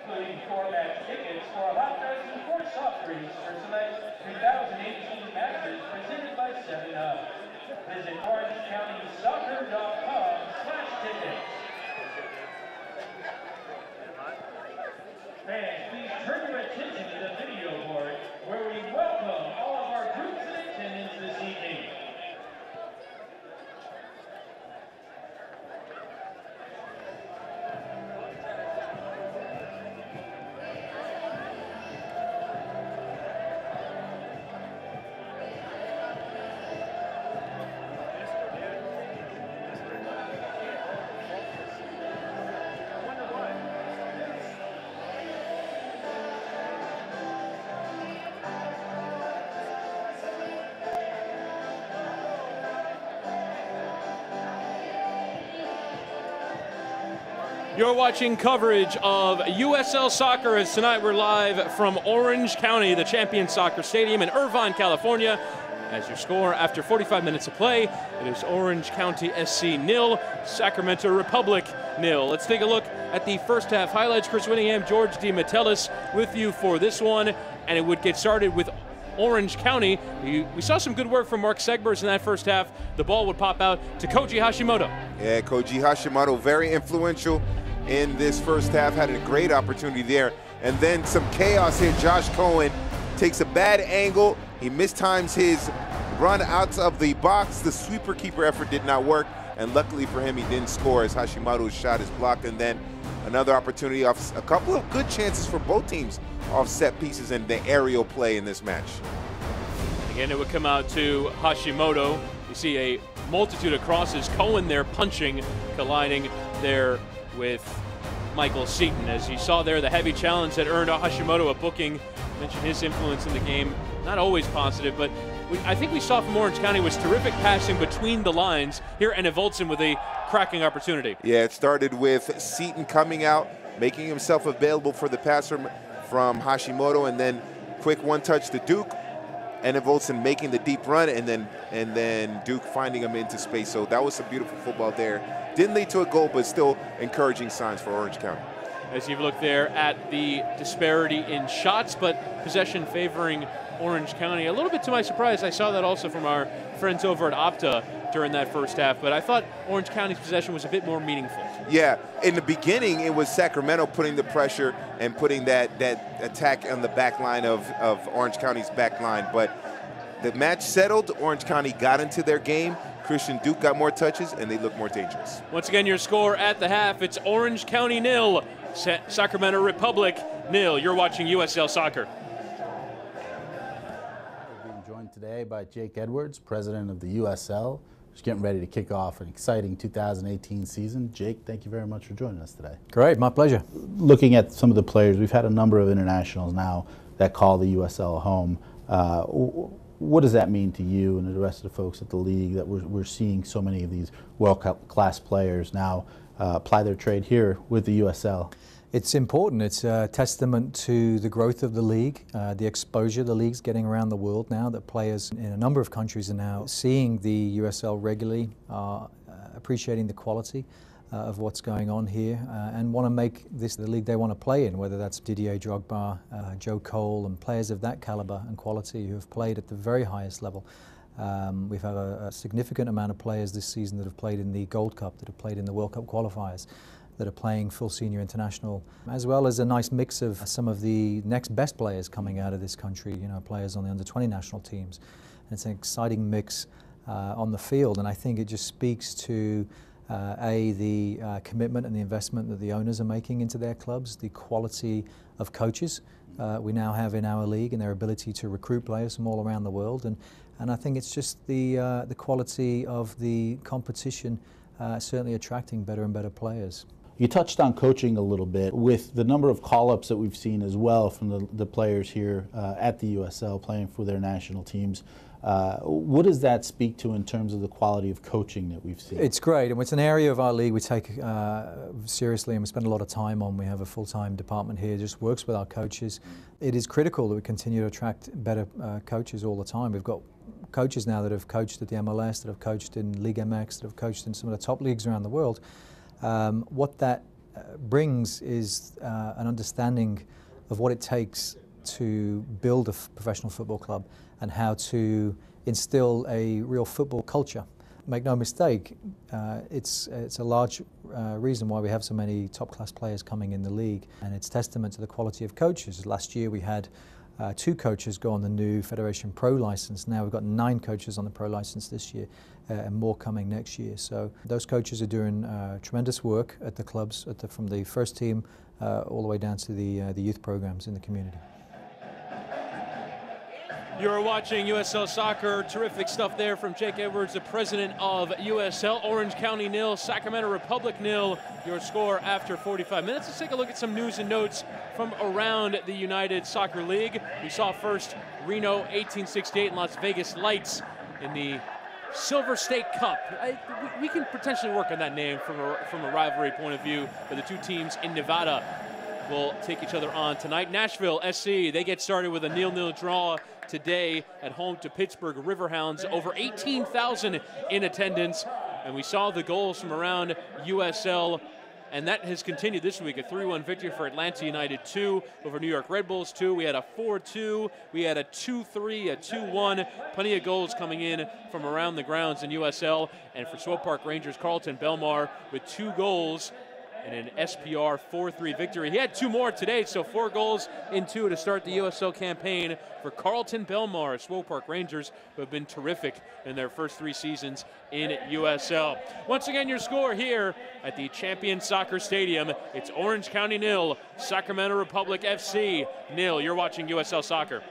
Including 4-match tickets for a hot dogs and 4 soft drinks for select 2018 matches presented by 7-Up. Visit OrangeCountySoccer.com/tickets. Fans, please turn your attention to the video board where we welcome all of our groups in attendance this evening. You're watching coverage of USL Soccer as tonight we're live from Orange County, the Champion Soccer Stadium in Irvine, California. As your score after 45 minutes of play, it is Orange County SC 0, Sacramento Republic 0. Let's take a look at the first half highlights. Chris Winningham, George DiMattelis with you for this one, and it would get started with Orange County. We saw some good work from Mark Segbers in that first half. The ball would pop out to Koji Hashimoto. Yeah, Koji Hashimoto, very influential in this first half, had a great opportunity there. And then some chaos here. Josh Cohen takes a bad angle. He mistimes his run out of the box. The sweeper keeper effort did not work. And luckily for him, he didn't score as Hashimoto's shot is blocked. And then another opportunity off a couple of good chances for both teams off set pieces and the aerial play in this match. Again, it would come out to Hashimoto. You see a multitude of crosses. Cohen there punching, colliding there with Michael Seaton. As you saw there, the heavy challenge that earned Hashimoto a booking. Mentioned his influence in the game, not always positive, but I think we saw from Orange County was terrific passing between the lines. Here, Enne Voltsen with a cracking opportunity. Yeah, it started with Seaton coming out, making himself available for the pass from Hashimoto, and then quick one touch to Duke. Enne Voltsen making the deep run, and then Duke finding him into space. So that was some beautiful football there. Didn't lead to a goal, but still encouraging signs for Orange County. As you've looked there at the disparity in shots, but possession favoring Orange County. A little bit to my surprise, I saw that also from our friends over at Opta during that first half, but I thought Orange County's possession was a bit more meaningful. Yeah, in the beginning, it was Sacramento putting the pressure and putting that attack on the back line of Orange County's back line, but the match settled. Orange County got into their game. Christian Duke got more touches, and they look more dangerous. Once again, your score at the half, it's Orange County 0, Sacramento Republic 0. You're watching USL Soccer. We're being joined today by Jake Edwards, president of the USL. Just getting ready to kick off an exciting 2018 season. Jake, thank you very much for joining us today. Great, my pleasure. Looking at some of the players, we've had a number of internationals now that call the USL home. What does that mean to you and the rest of the folks at the league that we're seeing so many of these world-class players now apply their trade here with the USL? It's important. It's a testament to the growth of the league, the exposure the league's getting around the world now, that players in a number of countries are now seeing the USL regularly, appreciating the quality of what's going on here, and want to make this the league they want to play in, whether that's Didier Drogba, Joe Cole, and players of that caliber and quality who have played at the very highest level. We've had a significant amount of players this season that have played in the Gold Cup, that have played in the World Cup qualifiers, that are playing full senior international, as well as a nice mix of some of the next best players coming out of this country, you know, players on the under-20 national teams. And it's an exciting mix on the field, and I think it just speaks to the commitment and the investment that the owners are making into their clubs, the quality of coaches we now have in our league, and their ability to recruit players from all around the world. And I think it's just the quality of the competition certainly attracting better and better players. You touched on coaching a little bit with the number of call-ups that we've seen as well from the players here at the USL playing for their national teams. What does that speak to in terms of the quality of coaching that we've seen? It's great, and it's an area of our league we take seriously, and we spend a lot of time on. We have a full-time department here that just works with our coaches. It is critical that we continue to attract better coaches all the time. We've got coaches now that have coached at the MLS, that have coached in Liga MX, that have coached in some of the top leagues around the world. What that brings is an understanding of what it takes to build a professional football club and how to instill a real football culture. Make no mistake, it's a large reason why we have so many top-class players coming in the league, and it's testament to the quality of coaches. Last year we had 2 coaches go on the new Federation Pro license. Now we've got 9 coaches on the Pro license this year, and more coming next year. So those coaches are doing tremendous work at the clubs, from the first team all the way down to the youth programs in the community. You're watching USL Soccer. Terrific stuff there from Jake Edwards, the president of USL. Orange County 0, Sacramento Republic 0. Your score after 45 minutes. Let's take a look at some news and notes from around the United Soccer League. We saw first Reno 1868 and Las Vegas Lights in the Silver State Cup. We can potentially work on that name from a rivalry point of view, but the two teams in Nevada will take each other on tonight. Nashville SC, they get started with a 0-0 draw today at home to Pittsburgh Riverhounds. Over 18,000 in attendance, and we saw the goals from around USL, and that has continued this week. A 3-1 victory for Atlanta United 2 over New York Red Bulls 2. We had a 4-2, we had a 2-3, a 2-1. Plenty of goals coming in from around the grounds in USL. And for Swope Park Rangers, Carlton Belmar with 2 goals and an SPR 4-3 victory. He had 2 more today, so 4 goals in 2 to start the USL campaign for Carlton Belmar, Swope Park Rangers, who have been terrific in their first 3 seasons in USL. Once again, your score here at the Champion Soccer Stadium. It's Orange County 0, Sacramento Republic FC 0. You're watching USL Soccer.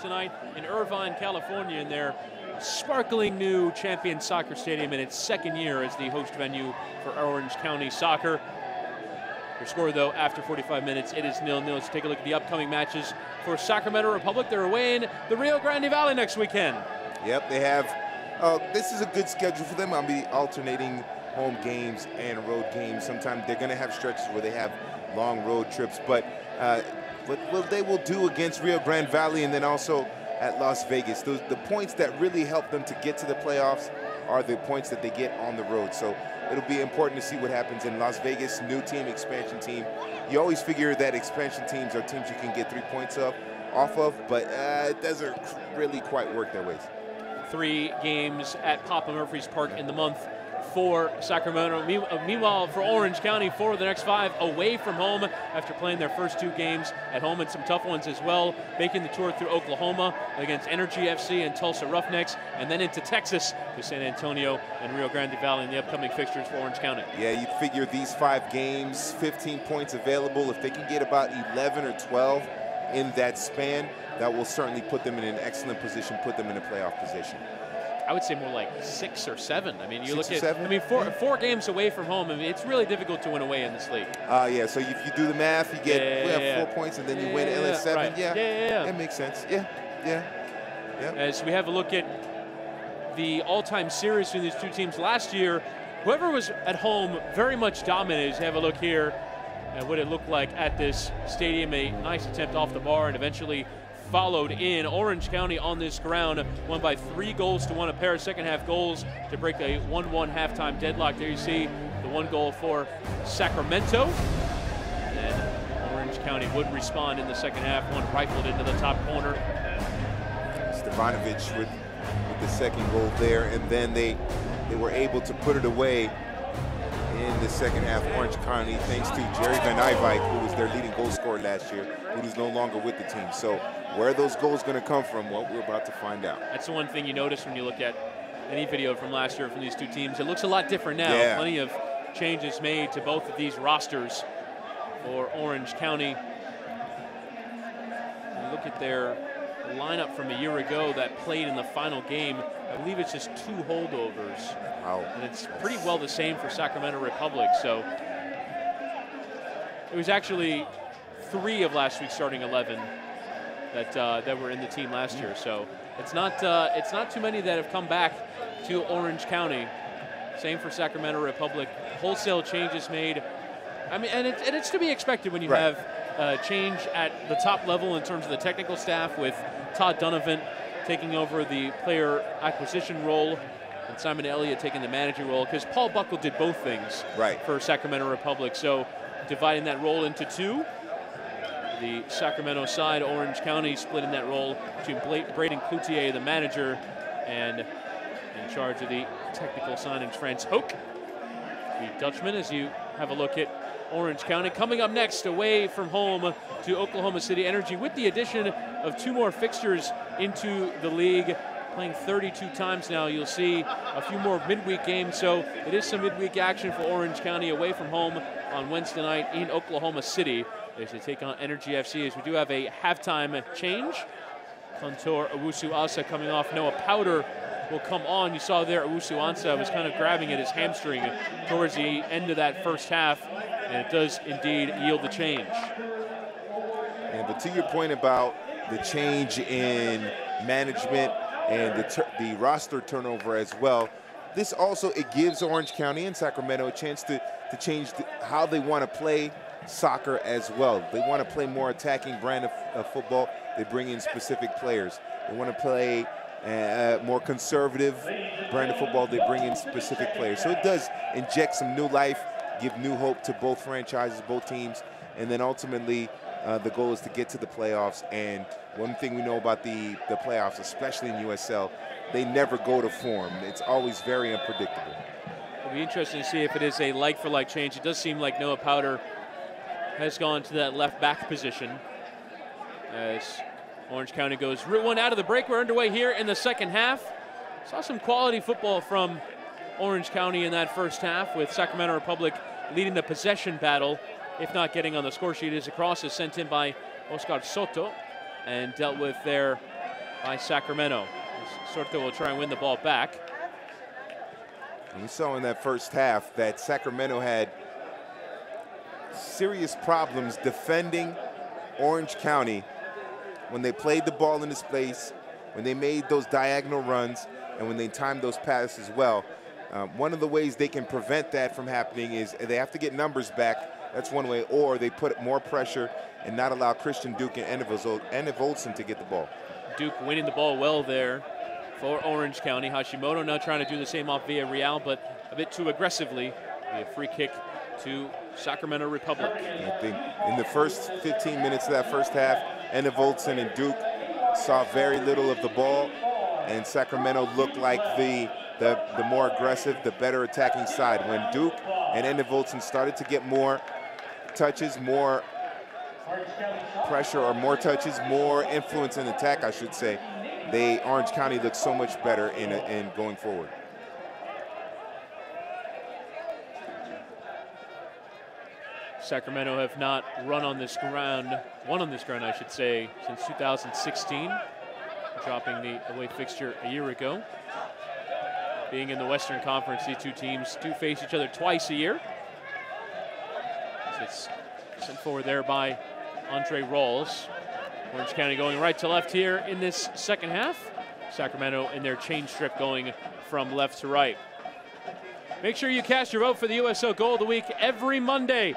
Wednesday night in Irvine, California, in their sparkling new Champion Soccer Stadium in its second year as the host venue for Orange County Soccer. Your score, though, after 45 minutes, it is 0-0. Let's take a look at the upcoming matches for Sacramento Republic. They're away in the Rio Grande Valley next weekend. Yep, they have. This is a good schedule for them. I'll be alternating home games and road games. Sometimes they're going to have stretches where they have long road trips, but what they will do against Rio Grande Valley and then also at Las Vegas, the points that really help them to get to the playoffs are the points that they get on the road. So it'll be important to see what happens in Las Vegas, new team, expansion team. You always figure that expansion teams are teams you can get 3 points off of, but it doesn't really quite work that way. 3 games at Papa Murphy's Park in the month for Sacramento. Meanwhile, for Orange County, 4 of the next 5 away from home after playing their first 2 games at home and some tough ones as well, making the tour through Oklahoma against Energy FC and Tulsa Roughnecks, and then into Texas to San Antonio and Rio Grande Valley in the upcoming fixtures for Orange County. Yeah, you'd figure these 5 games, 15 points available. If they can get about 11 or 12 in that span, that will certainly put them in an excellent position, put them in a playoff position. I would say more like 6 or 7. I mean, you 6 look or at, 7? I mean, four games away from home. I mean, it's really difficult to win away in this league. Yeah, so if you do the math, you get we have 4 points and then you win LS7. Right. Yeah. It makes sense. Yeah. As we have a look at the all-time series between these 2 teams last year, whoever was at home very much dominated. You have a look here at what it looked like at this stadium. A nice attempt off the bar and eventually followed in. Orange County on this ground won by 3-1, a pair of second-half goals to break a 1-1 halftime deadlock. There you see the 1 goal for Sacramento. And Orange County would respond in the second half. One rifled into the top corner. Stefanovic with the second goal there, and then they were able to put it away in the second half. Orange County, thanks to Jerry Van Eyck, who was their leading goal scorer last year, who is no longer with the team. So where are those goals going to come from? Well, we're about to find out. That's the one thing you notice when you look at any video from last year from these 2 teams. It looks a lot different now. Yeah. Plenty of changes made to both of these rosters for Orange County. You look at their lineup from a year ago that played in the final game. I believe it's just 2 holdovers. Wow. And it's pretty well the same for Sacramento Republic. So it was actually 3 of last week's starting 11 that were in the team last year. So it's not too many that have come back to Orange County. Same for Sacramento Republic. Wholesale changes made. I mean, and it's to be expected when you have change at the top level in terms of the technical staff, with Todd Donovan taking over the player acquisition role and Simon Elliott taking the manager role, because Paul Buckle did both things for Sacramento Republic. So dividing that role into 2. The Sacramento side, Orange County, splitting that role between Braden Cloutier, the manager, and in charge of the technical signings, Frans Hoek, the Dutchman. As you have a look at Orange County coming up next, away from home to Oklahoma City Energy, with the addition of 2 more fixtures into the league, playing 32 times now. You'll see a few more midweek games, so it is some midweek action for Orange County away from home on Wednesday night in Oklahoma City as they take on Energy FC. As we do have a halftime change. Kontor Owusu-Asa coming off. Noah Powder will come on. You saw there Owusu-Asa was kind of grabbing at his hamstring towards the end of that first half, and it does indeed yield the change. Yeah, but to your point about the change in management and the roster turnover as well, this also, it gives Orange County and Sacramento a chance to change how they want to play soccer as well. They want to play more attacking brand of football. They bring in specific players. They want to play more conservative brand of football. They bring in specific players. So it does inject some new life, give new hope to both franchises, both teams, and then ultimately the goal is to get to the playoffs. And one thing we know about the playoffs, especially in USL, they never go to form. It's always very unpredictable. It'll be interesting to see if it is a like-for-like change. It does seem like Noah Powder has gone to that left back position as Orange County goes route 1 out of the break. We're underway here in the second half. Saw some quality football from Orange County in that first half, with Sacramento Republic leading the possession battle, if not getting on the score sheet, as a cross is sent in by Oscar Soto and dealt with there by Sacramento. Sorto will try and win the ball back. And we saw in that first half that Sacramento had serious problems defending Orange County when they played the ball in the space, when they made those diagonal runs, and when they timed those passes well. One of the ways they can prevent that from happening is they have to get numbers back. That's one way, or they put more pressure and not allow Christian Duke and Enevolson to get the ball. Duke winning the ball well there for Orange County. Hashimoto now trying to do the same off Villarreal, but a bit too aggressively. A free kick to Sacramento Republic. I think in the first 15 minutes of that first half, Enevolson and Duke saw very little of the ball, and Sacramento looked like the more aggressive, the better attacking side. When Duke and Enevolson started to get more touches, more pressure, or more touches, more influence in attack, I should say, Orange County looked so much better in going forward. Sacramento have not won on this ground, I should say, since 2016, dropping the away fixture a year ago. Being in the Western Conference, these two teams do face each other twice a year. It's sent forward there by Andre Rawls. Orange County going right to left here in this second half. Sacramento in their change strip going from left to right. Make sure you cast your vote for the USL Goal of the Week every Monday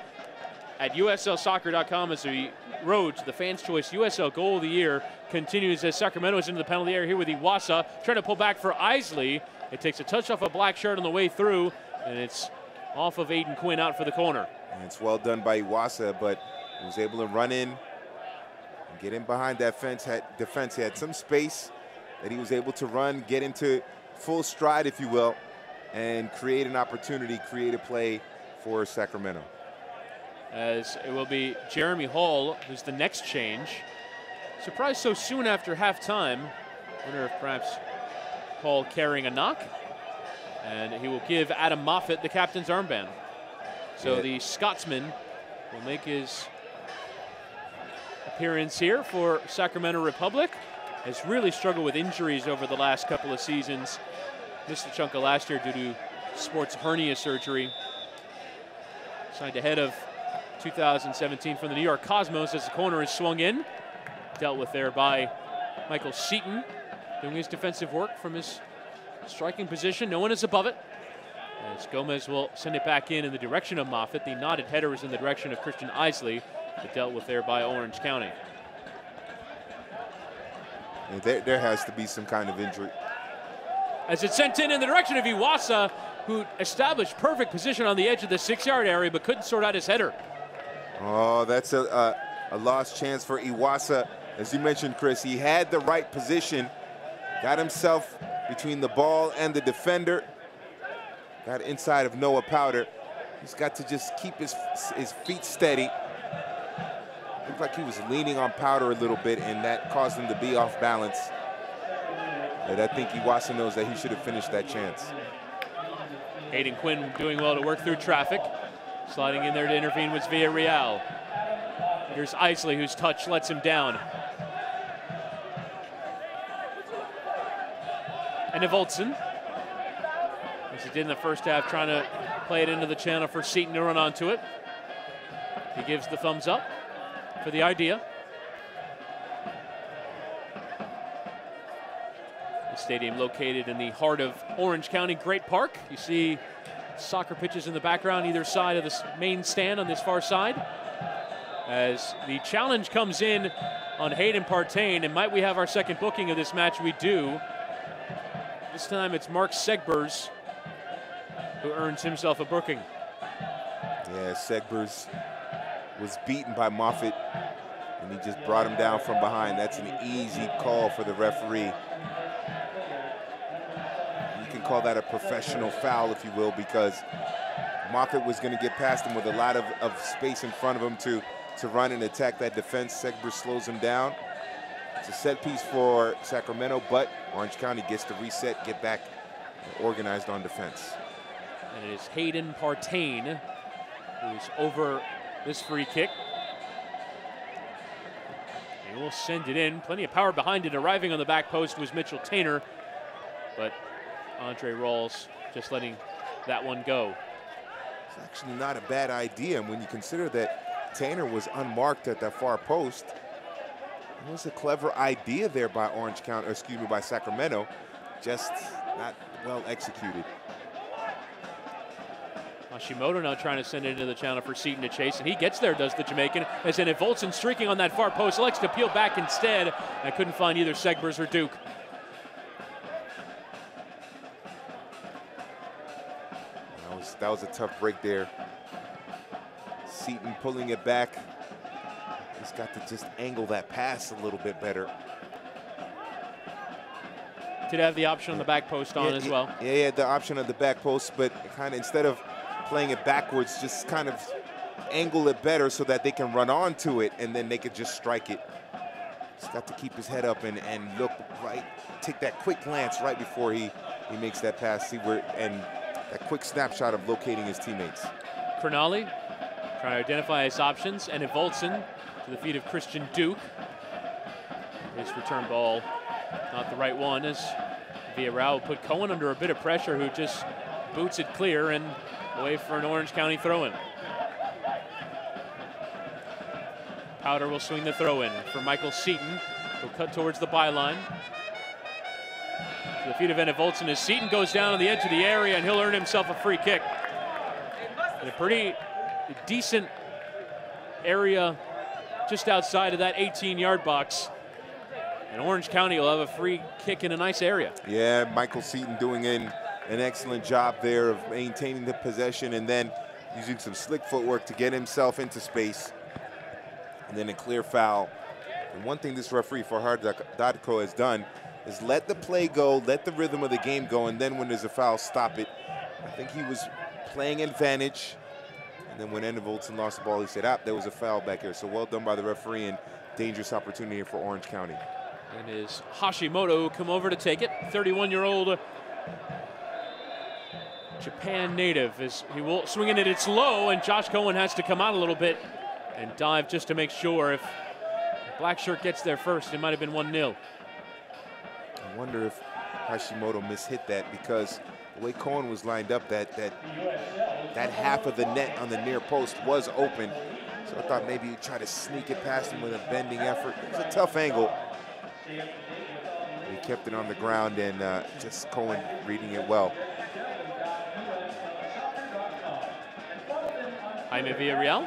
at USLsoccer.com as the road to the Fans' Choice USL Goal of the Year continues as Sacramento is into the penalty area here with Iwasa trying to pull back for Isley. It takes a touch off a black shirt on the way through, and it's off of Aiden Quinn out for the corner. And it's well done by Iwasa, but he was able to run in and get in behind that defense. He had some space that he was able to run, get into full stride, if you will, and create an opportunity, create a play for Sacramento. As it will be Jeremy Hall who's the next change. Surprised so soon after halftime. Wonder if perhaps Hall carrying a knock. And he will give Adam Moffat the captain's armband. So the Scotsman will make his appearance here for Sacramento Republic. Has really struggled with injuries over the last couple of seasons. Missed a chunk of last year due to sports hernia surgery. Signed ahead of 2017 from the New York Cosmos as the corner is swung in. Dealt with there by Michael Seaton, doing his defensive work from his striking position. No one is above it. As Gomez will send it back in the direction of Moffat. The knotted header is in the direction of Christian Isley, but dealt with there by Orange County. And there has to be some kind of injury. As it's sent in the direction of Iwasa, who established perfect position on the edge of the 6-yard area, but couldn't sort out his header. Oh, that's a lost chance for Iwasa. As you mentioned, Chris, he had the right position, got himself between the ball and the defender, got inside of Noah Powder. He's got to just keep his feet steady. Looked like he was leaning on Powder a little bit, and that caused him to be off balance. And I think Iwasa knows that he should have finished that chance. Aiden Quinn doing well to work through traffic. Sliding in there to intervene was Villarreal. Here's Isley, whose touch lets him down. And Evolson, as he did in the first half, trying to play it into the channel for Seaton to run onto it. He gives the thumbs up for the idea. The stadium located in the heart of Orange County, Great Park. You see soccer pitches in the background, either side of this main stand on this far side. As the challenge comes in on Hayden Partain, and might we have our second booking of this match? We do. This time it's Mark Segbers who earns himself a booking. Yeah, Segbers was beaten by Moffat, and he just brought him down from behind. That's an easy call for the referee. You can call that a professional foul, if you will, because Moffat was going to get past him with a lot of space in front of him to run and attack that defense. Segbers slows him down. It's a set piece for Sacramento, but Orange County gets to reset, get back organized on defense. And it is Hayden Partain who's over this free kick. And we'll send it in. Plenty of power behind it. Arriving on the back post was Mitchell Tainer, but Andre Rawls just letting that one go. It's actually not a bad idea, and when you consider that Tainer was unmarked at that far post, it was a clever idea there by by Sacramento, just not well executed. Hashimoto now trying to send it into the channel for Seaton to chase, and he gets there, does the Jamaican, as in Volson streaking on that far post, elects to peel back instead. I couldn't find either Segbers or Duke. That was a tough break there. Seaton pulling it back. He's got to just angle that pass a little bit better. Did have the option on the back post on as well. Yeah, he had the option on the back post, but kind of instead of playing it backwards, just kind of angle it better so that they can run onto it and then they could just strike it. He's got to keep his head up and look right, take that quick glance right before he makes that pass, see where, and that quick snapshot of locating his teammates. Crognale trying to identify his options, and Volson to the feet of Christian Duke. His return ball, not the right one, as Villarreal put Cohen under a bit of pressure, who just boots it clear and away for an Orange County throw-in. Powder will swing the throw-in for Michael Seaton, who'll cut towards the byline. To the feet of Volson as Seaton goes down on the edge of the area, and he'll earn himself a free kick. In a pretty decent area just outside of that 18-yard box. And Orange County will have a free kick in a nice area. Yeah, Michael Seaton doing an excellent job there of maintaining the possession and then using some slick footwork to get himself into space. And then a clear foul. And one thing this referee, Farhad Dadko, has done is let the play go, let the rhythm of the game go, and then when there's a foul, stop it. I think he was playing advantage. And then when Volson lost the ball, he said, there was a foul back here. So well done by the referee, and dangerous opportunity here for Orange County. And is Hashimoto come over to take it. 31-year-old Japan native, as he will swing it. It's low, and Josh Cohen has to come out a little bit and dive just to make sure. If Black Shirt gets there first, it might have been 1-0. I wonder if Hashimoto mishit that, because the way Cohen was lined up, that half of the net on the near post was open. So I thought maybe he'd try to sneak it past him with a bending effort. It was a tough angle. He kept it on the ground, and just Cohen reading it well. Jaime Villarreal.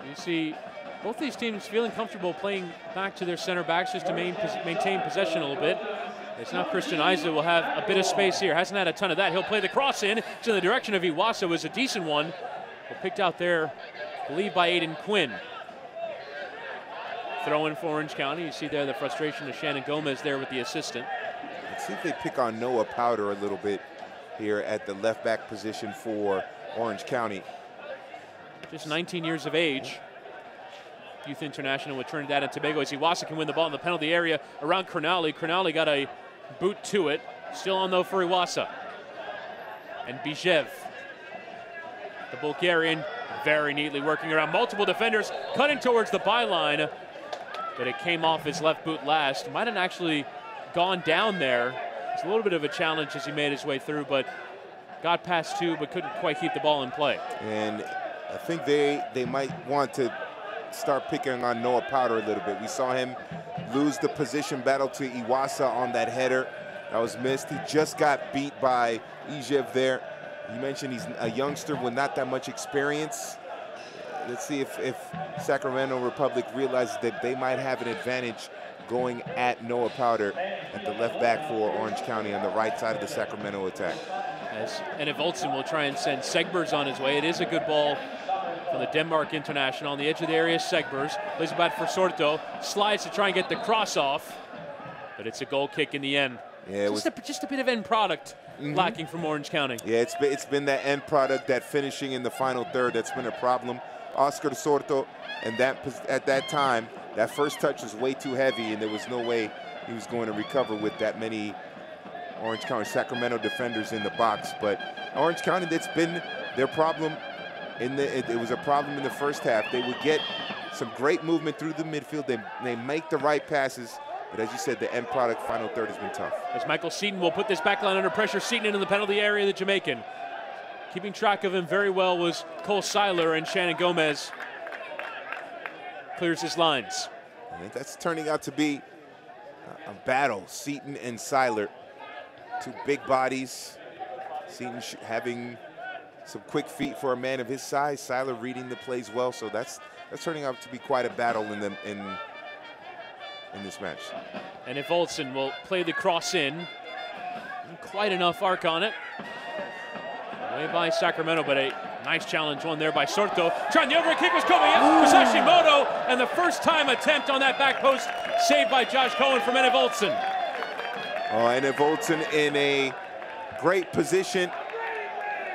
You see both these teams feeling comfortable playing back to their center backs just to maintain possession a little bit. It's now Christian Isa will have a bit of space here. Hasn't had a ton of that. He'll play the cross in to the direction of Iwasa. It was a decent one. Well, picked out there, I believe, by Aiden Quinn. Throw in for Orange County. You see there the frustration of Shannon Gomez there with the assistant. Let's see if they pick on Noah Powder a little bit here at the left back position for Orange County. Just 19 years of age. Youth international with Trinidad and Tobago, as Iwasa can win the ball in the penalty area around Crognale. Crognale got a boot to it. Still on though for Iwasa. And Bijev, the Bulgarian, very neatly working around multiple defenders, cutting towards the byline. But it came off his left boot last. Might have actually gone down there. It's a little bit of a challenge as he made his way through, but got past two, but couldn't quite keep the ball in play. And I think they might want to start picking on Noah Powder a little bit. We saw him lose the position battle to Iwasa on that header. That was missed. He just got beat by Ijev there. You mentioned he's a youngster with not that much experience. Let's see if Sacramento Republic realizes that they might have an advantage going at Noah Powder at the left back for Orange County on the right side of the Sacramento attack. And Volson will try and send Segbers on his way. It is a good ball from the Denmark international. On the edge of the area, Segbers plays it back for Sorto, slides to try and get the cross off, but it's a goal kick in the end. Yeah, just a bit of end product lacking from Orange County. Yeah, it's been that end product, that finishing in the final third, that's been a problem. Oscar Sorto, and at that time, that first touch was way too heavy, and there was no way he was going to recover with that many Orange County Sacramento defenders in the box. But Orange County, that's been their problem. It was a problem in the first half. They would get some great movement through the midfield. They make the right passes, but as you said, the end product, final third, has been tough. As Michael Seaton will put this back line under pressure. Seaton into the penalty area, the Jamaican. Keeping track of him very well was Cole Seiler, and Shannon Gomez clears his lines. I think that's turning out to be a battle. Seaton and Seiler, two big bodies. Seaton having some quick feet for a man of his size. Seiler reading the plays well, so that's turning out to be quite a battle in this match. And if Olsen will play the cross in, quite enough arc on it. Way by Sacramento, but a nice challenge one there by Sorto. Trying the overhead kick was coming in. It was Hashimoto, and the first time attempt on that back post saved by Josh Cohen from Enev Olsen. Oh, Enev Olsen in a great position.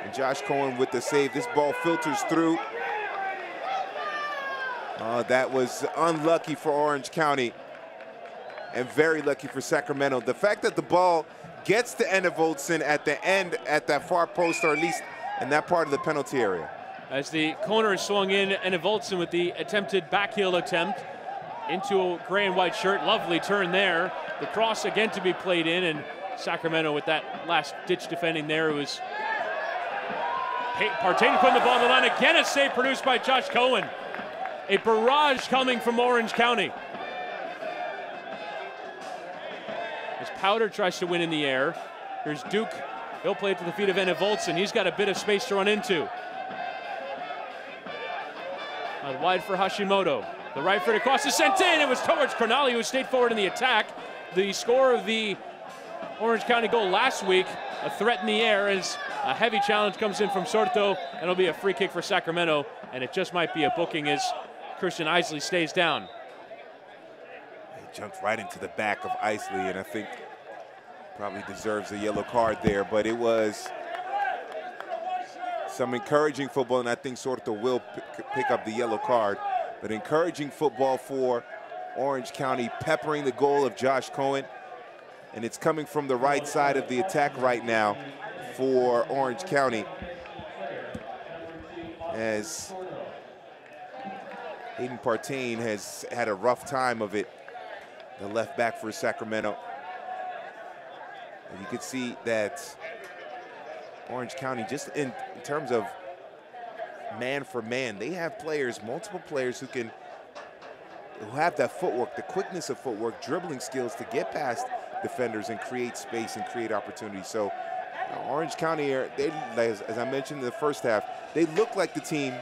And Josh Cohen with the save. This ball filters through. That was unlucky for Orange County and very lucky for Sacramento. The fact that the ball gets to Enev Olsen at the end, at that far post, or at least in that part of the penalty area. As the corner is swung in, Enev Olsen with the attempted back heel attempt into a gray and white shirt. Lovely turn there. The cross again to be played in, and Sacramento with that last ditch defending there. It was Partain putting the ball on the line. Again, a save produced by Josh Cohen. A barrage coming from Orange County. As Powder tries to win in the air. Here's Duke. He'll play it to the feet of Enev Olsen. He's got a bit of space to run into. Wide for Hashimoto. The right foot across is sent in. It was towards Cronali, who stayed forward in the attack. The score of the Orange County goal last week, a threat in the air as a heavy challenge comes in from Sorto, and it'll be a free kick for Sacramento, and it just might be a booking as Christian Isley stays down. He jumped right into the back of Isley, and I think probably deserves a yellow card there, but it was some encouraging football, and I think Sorto will pick up the yellow card, but encouraging football for Orange County, peppering the goal of Josh Cohen, and it's coming from the right side of the attack right now for Orange County, as Hayden Partain has had a rough time of it, the left back for Sacramento. And you could see that Orange County, just in terms of man for man, they have players, multiple players who have that footwork, the quickness of footwork, dribbling skills to get past defenders and create space and create opportunities. So Orange County, as I mentioned in the first half, they look like the team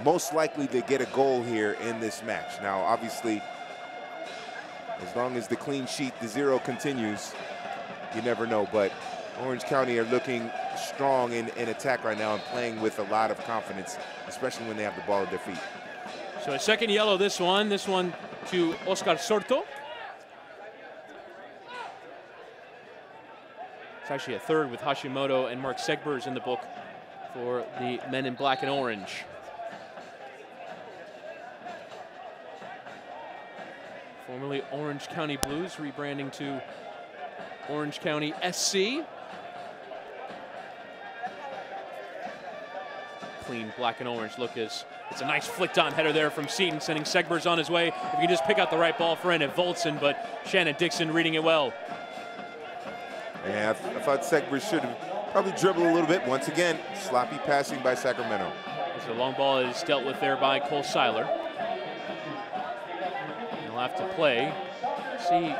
most likely to get a goal here in this match. Now, obviously, as long as the clean sheet, the zero continues, you never know. But Orange County are looking strong in attack right now and playing with a lot of confidence, especially when they have the ball at their feet. So a second yellow, this one to Oscar Sorto. It's actually a third with Hashimoto and Mark Segbers in the book for the men in black and orange. Formerly Orange County Blues, rebranding to Orange County SC. Clean black and orange look is, it's a nice flicked on header there from Seaton, sending Segbers on his way. If you can just pick out the right ball for Enev Olsen, but Shannon Dixon reading it well. Yeah, I thought Segbers should have probably dribbled a little bit. Once again, sloppy passing by Sacramento. As the long ball is dealt with there by Cole Seiler. He'll have to play. See,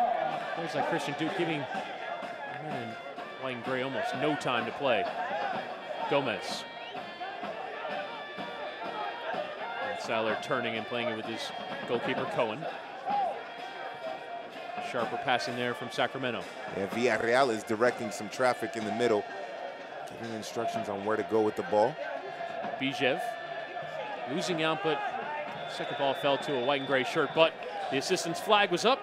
there's like Christian Duke giving white and gray almost no time to play. Gomez. And Seiler turning and playing it with his goalkeeper Cohen. Sharper passing there from Sacramento. Yeah, Villarreal is directing some traffic in the middle, giving instructions on where to go with the ball. Bijev losing out, but second ball fell to a white and gray shirt, but the assistant's flag was up,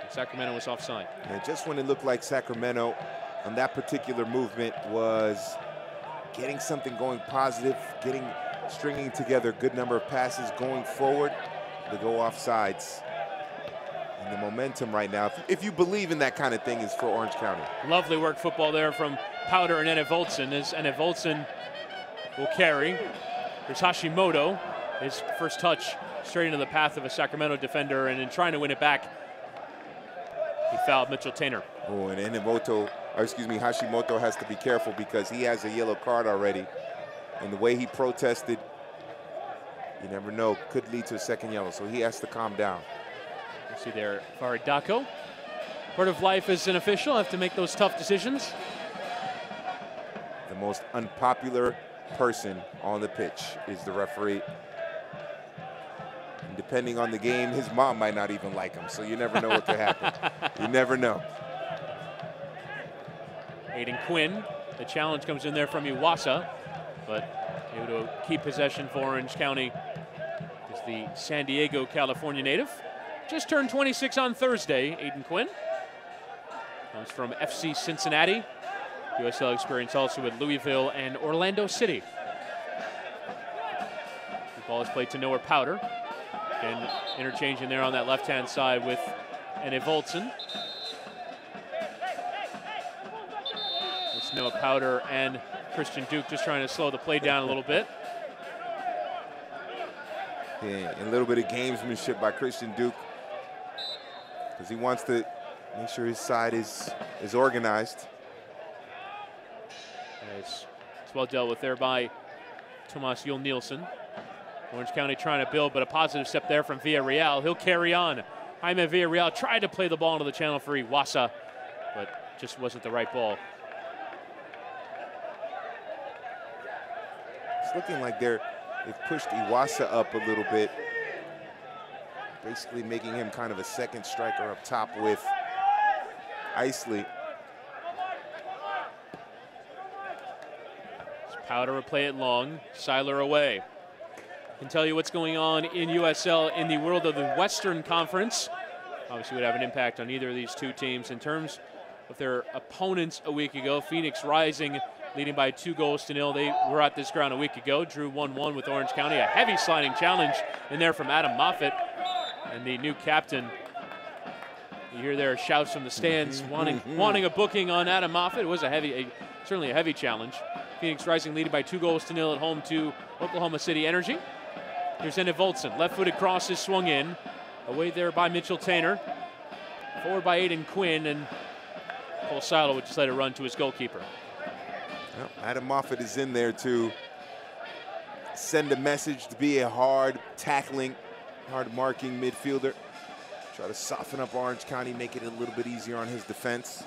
and Sacramento was offside. And just when it looked like Sacramento on that particular movement was getting something going positive, stringing together a good number of passes going forward, they go offsides. And the momentum right now, if you believe in that kind of thing, is for Orange County. Lovely work football there from Powder and Enev Olsen, as Enev Olsen will carry. There's Hashimoto. His first touch straight into the path of a Sacramento defender, and in trying to win it back, he fouled Mitchell Tainer. Oh, and Hashimoto has to be careful because he has a yellow card already. And the way he protested, you never know, could lead to a second yellow. So he has to calm down. You see there, Farid Dako. Part of life as an official, have to make those tough decisions. The most unpopular person on the pitch is the referee. And depending on the game, his mom might not even like him. So you never know what could happen. You never know. Aiden Quinn, the challenge comes in there from Iwasa, but able to keep possession for Orange County is the San Diego, California native. Just turned 26 on Thursday, Aiden Quinn. Comes from FC Cincinnati. USL experience also with Louisville and Orlando City. The ball is played to Noah Powder. And interchanging there on that left-hand side with Ene Voltsen. It's Noah Powder and Christian Duke just trying to slow the play down a little bit. Yeah, and a little bit of gamesmanship by Christian Duke, because he wants to make sure his side is organized. It's well dealt with there by Tomas Yul Nielsen. Orange County trying to build, but a positive step there from Villarreal. He'll carry on. Jaime Villarreal tried to play the ball into the channel for Iwasa, but just wasn't the right ball. It's looking like they've pushed Iwasa up a little bit, basically making him kind of a second striker up top with Isley. Powder will play it long. Seiler away. Can tell you what's going on in USL in the world of the Western Conference. Obviously would have an impact on either of these two teams. In terms of their opponents a week ago, Phoenix Rising leading by 2-0. They were at this ground a week ago, drew 1-1 with Orange County. A heavy sliding challenge in there from Adam Moffett. And the new captain, you hear there shouts from the stands wanting a booking on Adam Moffett. It was certainly a heavy challenge. Phoenix Rising leading by 2-0 at home to Oklahoma City Energy. Here's Ene Voltsen, left-footed cross is swung in. Away there by Mitchell Tainer. Forward by Aiden Quinn, and Paul Silo would just let it run to his goalkeeper. Well, Adam Moffett is in there to send a message, to be a hard tackling, hard marking midfielder. Try to soften up Orange County, make it a little bit easier on his defense.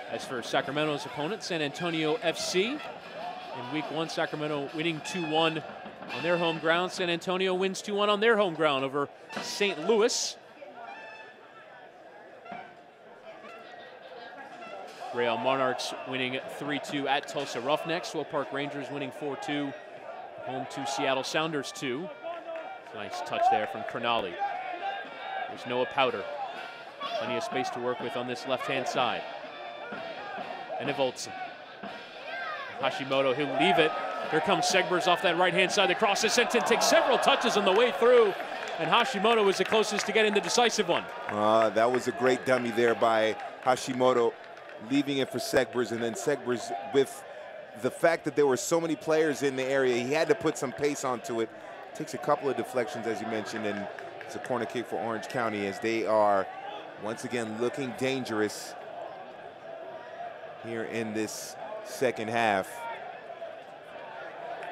As for Sacramento's opponent, San Antonio FC. In week 1, Sacramento winning 2-1 on their home ground. San Antonio wins 2-1 on their home ground over St. Louis. Real Monarchs winning 3-2 at Tulsa Roughnecks. Swope Park Rangers winning 4-2, home to Seattle Sounders 2. Nice touch there from Crognali. There's Noah Powder. Plenty of space to work with on this left-hand side. Ene Voltsen. Hashimoto, he'll leave it. Here comes Segbers off that right-hand side. The cross is sent in, takes several touches on the way through, and Hashimoto was the closest to getting the decisive one. That was a great dummy there by Hashimoto, leaving it for Segbers, and then Segbers, with the fact that there were so many players in the area, he had to put some pace onto it. Takes a couple of deflections, as you mentioned, and it's a corner kick for Orange County as they are once again looking dangerous here in this second half.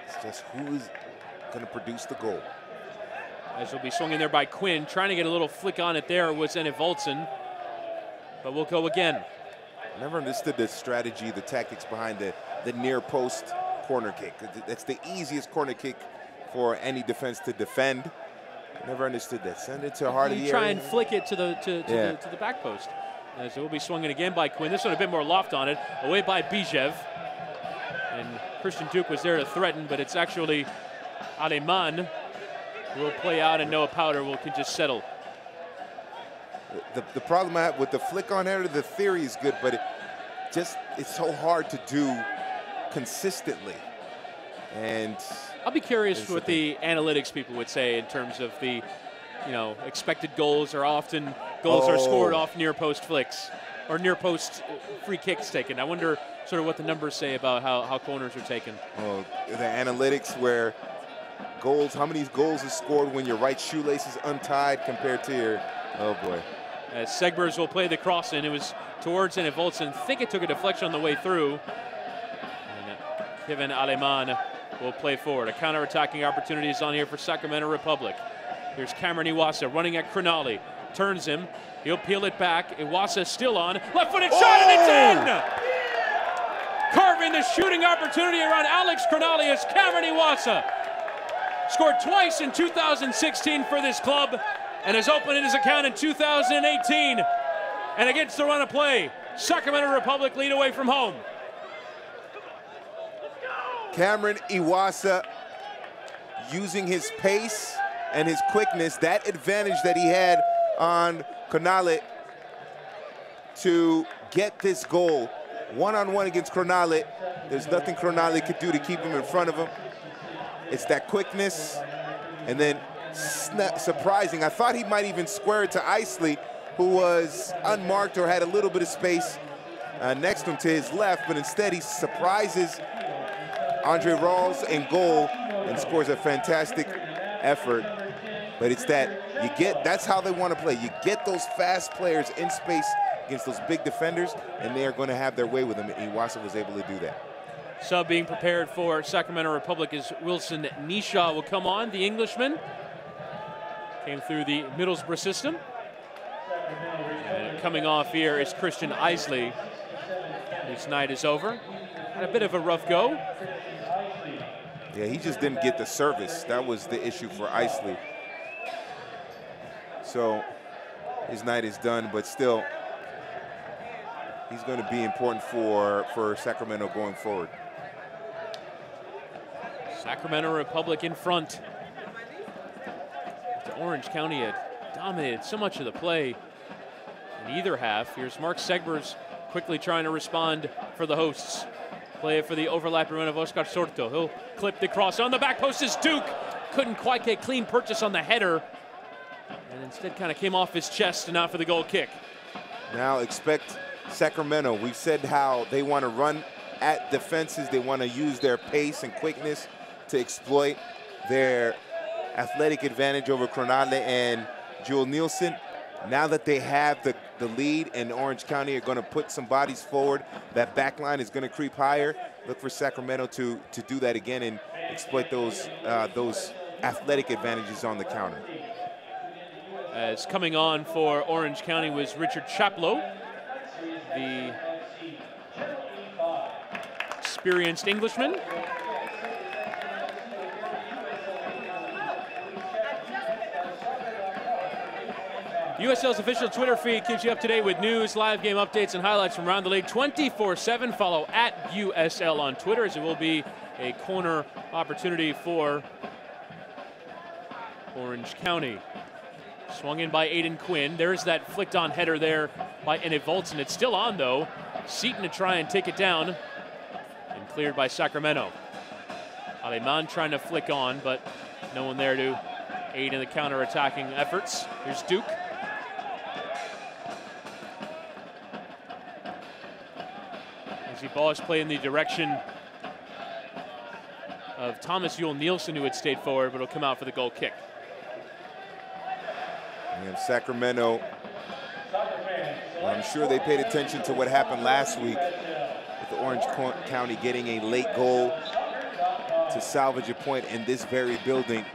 It's just who's going to produce the goal. As will be swung in there by Quinn, trying to get a little flick on it there was Ene Voltsen, but we'll go again. I never understood the strategy, the tactics behind the near post corner kick. That's the easiest corner kick for any defense to defend. I never understood that. Send it to the heart of the area. Try and flick it to the back post. As it will be swung in again by Quinn. This one a bit more loft on it. Away by Bijev. And Christian Duke was there to threaten, but it's actually Aleman who will play out, and Noah Powder can just settle. The problem I have with the flick on header, the theory is good, but it's so hard to do consistently. And I'll be curious what the analytics people would say in terms of the, expected goals are often goals are scored off near post flicks or near post free kicks taken. I wonder sort of what the numbers say about how corners are taken. Oh, the analytics where goals, how many goals is scored when your right shoelace is untied compared to your, oh boy. As Segbers will play the cross in. It was towards Anna Voltson. I think it took a deflection on the way through. And Kevin Aleman will play forward. A counter-attacking opportunity is on here for Sacramento Republic. Here's Cameron Iwasa running at Crognale. Turns him. He'll peel it back. Iwasa still on. Left-footed shot, and it's in! Carving the shooting opportunity around Alex Crognale is Cameron Iwasa. Scored twice in 2016 for this club and has opened his account in 2018. And against the run of play, Sacramento Republic lead away from home. Cameron Iwasa using his pace and his quickness, that advantage that he had on Crognale to get this one-on-one against Crognale. There's nothing Crognale could do to keep him in front of him. It's that quickness, and then surprising. I thought he might even square it to Isley, who was unmarked or had a little bit of space next to him to his left, but instead he surprises Andre Rawls in goal and scores a fantastic effort. But it's that's how they want to play. You get those fast players in space against those big defenders, and they are going to have their way with them, and Iwasa was able to do that. Sub being prepared for Sacramento Republic is Wilson Nisha will come on, the Englishman. Came through the Middlesbrough system. And coming off here is Christian Isley, whose night is over. Had a bit of a rough go. Yeah, he just didn't get the service. That was the issue for Isley. So his night is done, but still, he's going to be important for Sacramento going forward. Sacramento Republic in front. The Orange County had dominated so much of the play in either half. Here's Mark Segbers quickly trying to respond for the hosts. Play it for the overlapping run of Oscar Sorto. He'll clip the cross. On the back post is Duke. Couldn't quite get clean purchase on the header. And instead kind of came off his chest and out for the goal kick. Now expect Sacramento. We've said how they want to run at defenses. They want to use their pace and quickness to exploit their athletic advantage over Crognale and Jewel Nielsen. Now that they have the lead and Orange County are going to put some bodies forward, that back line is going to creep higher. Look for Sacramento to do that again and exploit those athletic advantages on the counter. As coming on for Orange County was Richard Chaplow, the experienced Englishman. USL's official Twitter feed keeps you up to date with news, live game updates, and highlights from around the league 24/7. Follow at USL on Twitter, as it will be a corner opportunity for Orange County. Swung in by Aiden Quinn. There's that flicked on header there by Anna Voltson. It's still on though. Seaton to try and take it down and cleared by Sacramento. Aleman trying to flick on, but no one there to aid in the counter-attacking efforts. Here's Duke. As the ball is played in the direction of Thomas Yule Nielsen, who had stayed forward, but it'll come out for the goal kick. And Sacramento, well, I'm sure they paid attention to what happened last week with the Orange County getting a late goal to salvage a point in this very building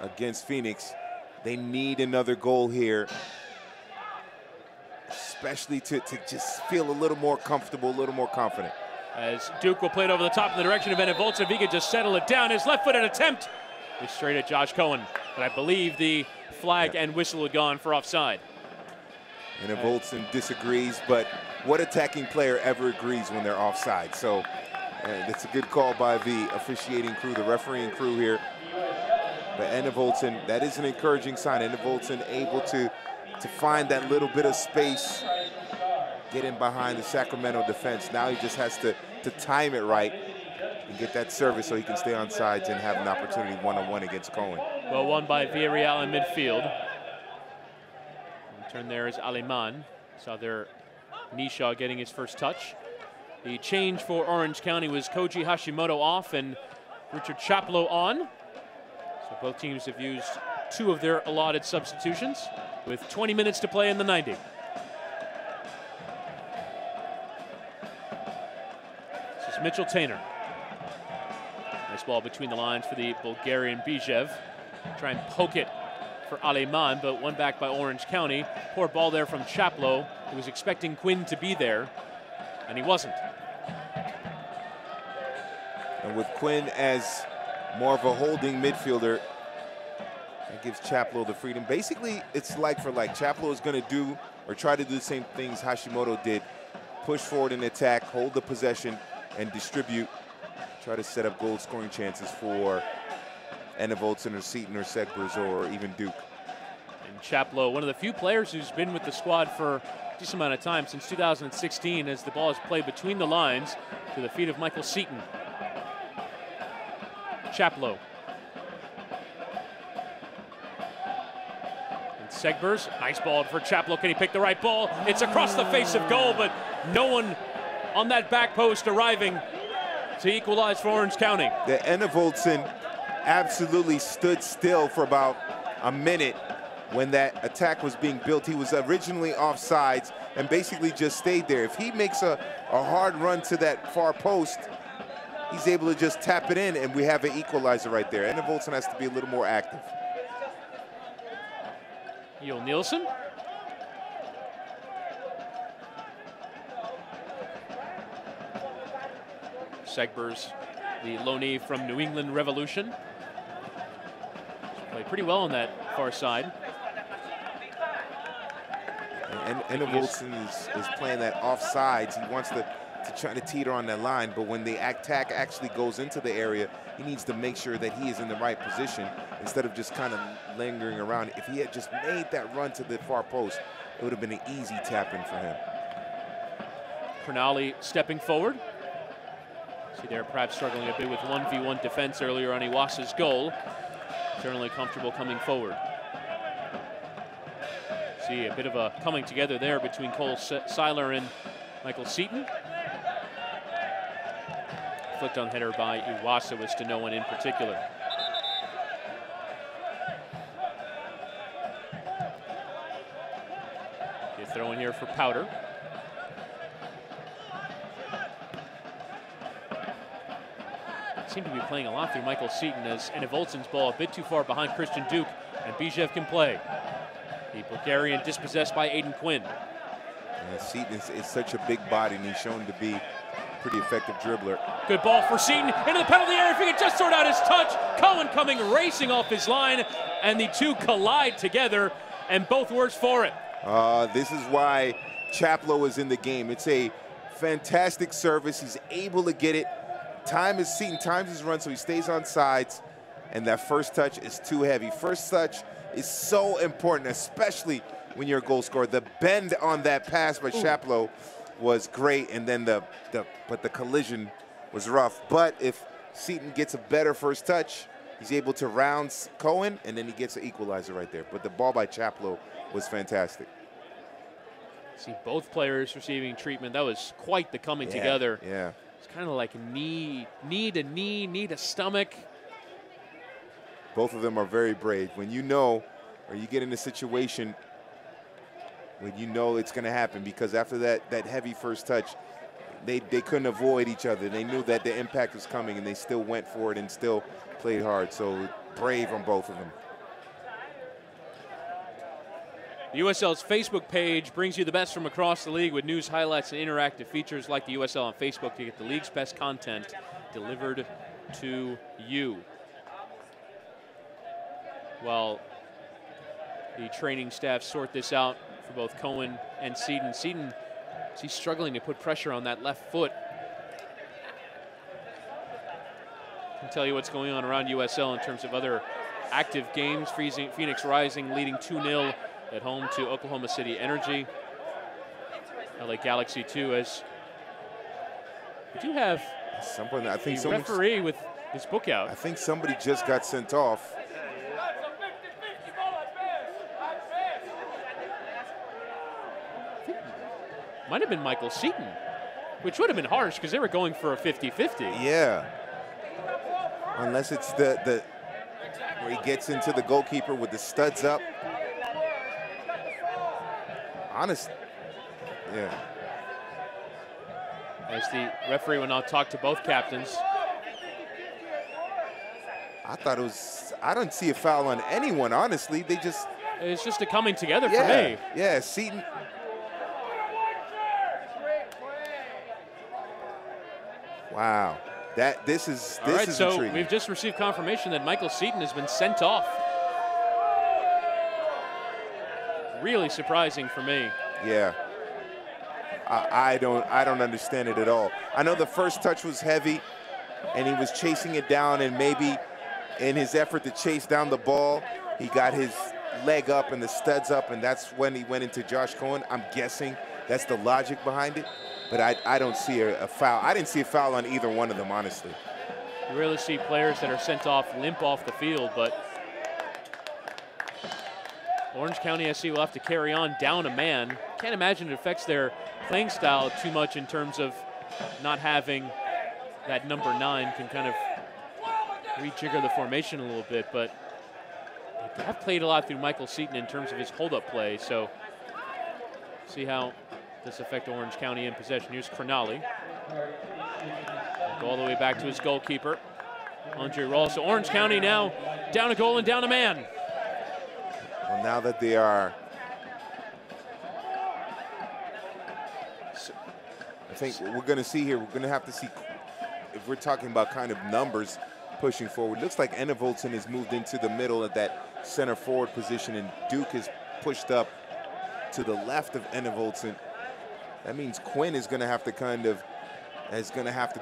against Phoenix. They need another goal here, especially to just feel a little more comfortable, a little more confident. As Duke will play it over the top in the direction of Anna Voltson. If he could just settle it down. His left-footed attempt is straight at Josh Cohen. But I believe the flag and whistle had gone for offside. Anna Voltson disagrees, but what attacking player ever agrees when they're offside? So that's a good call by the officiating crew, the refereeing crew here. But Anna Voltson, that is an encouraging sign. Anna Voltson able to find that little bit of space, get in behind the Sacramento defense. Now he just has to time it right and get that service so he can stay on sides and have an opportunity one-on-one against Cohen. Well won by Villarreal in midfield. In turn there is Aleman. Saw there Nisha getting his first touch. The change for Orange County was Koji Hashimoto off and Richard Chaplow on. So both teams have used 2 of their allotted substitutions with 20 minutes to play in the 90. This is Mitchell Tainer. Nice ball between the lines for the Bulgarian Bijev. Try and poke it for Aleman, but one back by Orange County. Poor ball there from Chaplow, who was expecting Quinn to be there, and he wasn't. And with Quinn as more of a holding midfielder, that gives Chaplow the freedom. Basically, it's like for like. Chaplow is going to do or try to do the same things Hashimoto did. Push forward and attack, hold the possession, and distribute. Try to set up goal-scoring chances for Enevoldsen or Seaton or Segbers or even Duke. And Chaplow, one of the few players who's been with the squad for a decent amount of time, since 2016, as the ball is played between the lines to the feet of Michael Seaton. Chaplow. And Segbers, nice ball for Chaplow. Can he pick the right ball? It's across the face of goal, but no one on that back post arriving to equalize for Orange County. The Enevoldsen absolutely stood still for about a minute when that attack was being built. He was originally offsides and basically just stayed there. If he makes a hard run to that far post, he's able to just tap it in, and we have an equalizer right there. Enevoldsen has to be a little more active. Yul Nielsen. Segbers, the loanee from New England Revolution. Played pretty well on that far side. And Enevoldsen is playing that offsides. He wants to try to teeter on that line, but when the attack actually goes into the area, he needs to make sure that he is in the right position instead of just kind of lingering around. If he had just made that run to the far post, it would have been an easy tap-in for him. Crognali stepping forward. See there, perhaps struggling a bit with 1v1 defense earlier on Iwasa's goal. Certainly comfortable coming forward. See a bit of a coming together there between Cole Seiler and Michael Seaton. Flicked on header by Iwasa was to no one in particular. You throw in here for Powder. Seem to be playing a lot through Michael Seaton as Enevoldsen's ball a bit too far behind Christian Duke, and Bijev can play. The Bulgarian dispossessed by Aiden Quinn. Yeah, Seaton is such a big body, and he's shown to be a pretty effective dribbler. Good ball for Seaton into the penalty area. If he could just sort out his touch. Cohen coming racing off his line, and the two collide together, and both worse for it. This is why Chaplow is in the game. It's a fantastic service. He's able to get it. Time is Seaton, times his run, so he stays on sides, and that first touch is too heavy. First touch is so important, especially when you're a goal scorer. The bend on that pass by Chaplow was great, and then the collision was rough. But if Seaton gets a better first touch, he's able to round Cohen, and then he gets an equalizer right there. But the ball by Chaplow was fantastic. See both players receiving treatment. That was quite the coming together. Yeah. It's kind of like knee to knee to stomach. Both of them are very brave. When you know, or you get in a situation when you know it's going to happen, because after that heavy first touch, they couldn't avoid each other. They knew that the impact was coming, and they still went for it and still played hard. So brave on both of them. The USL's Facebook page brings you the best from across the league with news, highlights, and interactive features like the USL on Facebook to get the league's best content delivered to you. While the training staff sort this out for both Cohen and Seaton. Seaton, he's struggling to put pressure on that left foot. I can tell you what's going on around USL in terms of other active games. Phoenix Rising leading 2-0 at home to Oklahoma City Energy. LA Galaxy 2, as we do have I think the referee with his book out. I think somebody just got sent off. Might have been Michael Seaton, which would have been harsh because they were going for a 50-50. Yeah. Unless it's the where he gets into the goalkeeper with the studs up. Honest, yeah. As the referee will now talk to both captains. I thought it was, I don't see a foul on anyone, honestly. They just. It's just a coming together for me. Yeah, Seton. Wow. This is intriguing. so we've just received confirmation that Michael Seton has been sent off. Really surprising for me. Yeah. I don't understand it at all. I know the first touch was heavy and he was chasing it down, and maybe in his effort to chase down the ball, he got his leg up and the studs up, and that's when he went into Josh Cohen. I'm guessing that's the logic behind it. But I don't see a foul. I didn't see a foul on either one of them, honestly. You rarely see players that are sent off limp off the field, but Orange County SC will have to carry on down a man. Can't imagine it affects their playing style too much in terms of not having that number 9 can kind of rejigger the formation a little bit, but they have played a lot through Michael Seton in terms of his hold-up play, so see how this affect Orange County in possession. Here's Crognale. Go all the way back to his goalkeeper, Andre Rawls. So Orange County now down a goal and down a man. Well, now that they are, I think what we're going to see here, we're going to have to see, if we're talking about kind of numbers pushing forward, looks like Enna Voltson has moved into the middle at that center forward position, and Duke has pushed up to the left of Enna Voltson. That means Quinn is going to have to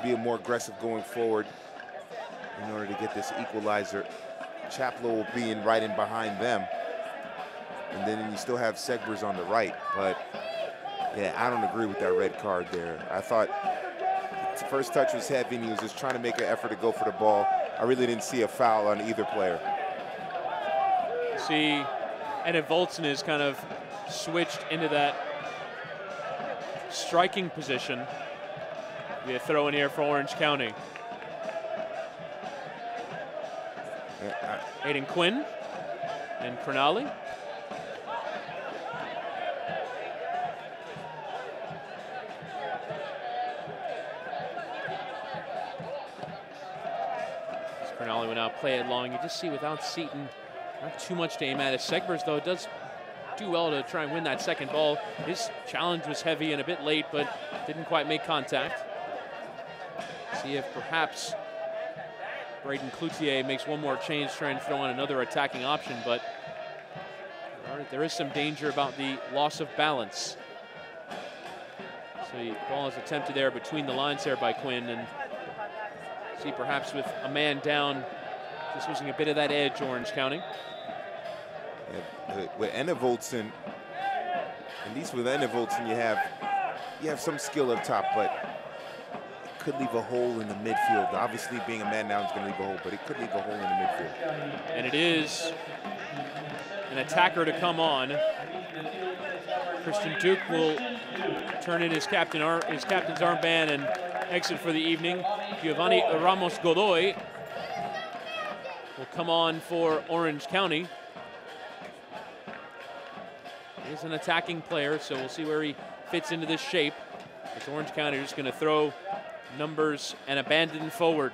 be a more aggressive going forward in order to get this equalizer. Chaplow will be right in behind them. And then you still have Segbers on the right. But, yeah, I don't agree with that red card there. I thought the first touch was heavy, and he was just trying to make an effort to go for the ball. I really didn't see a foul on either player. See, Enna Voltson is kind of switched into that striking position. Be a throw in here for Orange County. Aiden Quinn and Crognale. Crognale will now play it long. You just see without Seton, not too much to aim at. Segbers, though, does do well to try and win that second ball. His challenge was heavy and a bit late, but didn't quite make contact. See if perhaps Braden Cloutier makes one more change, trying to throw on another attacking option, but there is some danger about the loss of balance. So the ball is attempted there between the lines there by Quinn, and see perhaps with a man down, just losing a bit of that edge, Orange County. Yeah, with Enna Voltson, at least with Enna Voltson, you have some skill up top, but it could leave a hole in the midfield. Obviously, being a man down is going to leave a hole, but it could leave a hole in the midfield. And it is an attacker to come on. Christian Duke will turn in his captain's armband and exit for the evening. Giovanni Ramos Godoy will come on for Orange County. He's an attacking player, so we'll see where he fits into this shape. It's Orange County just going to throw numbers and abandon forward.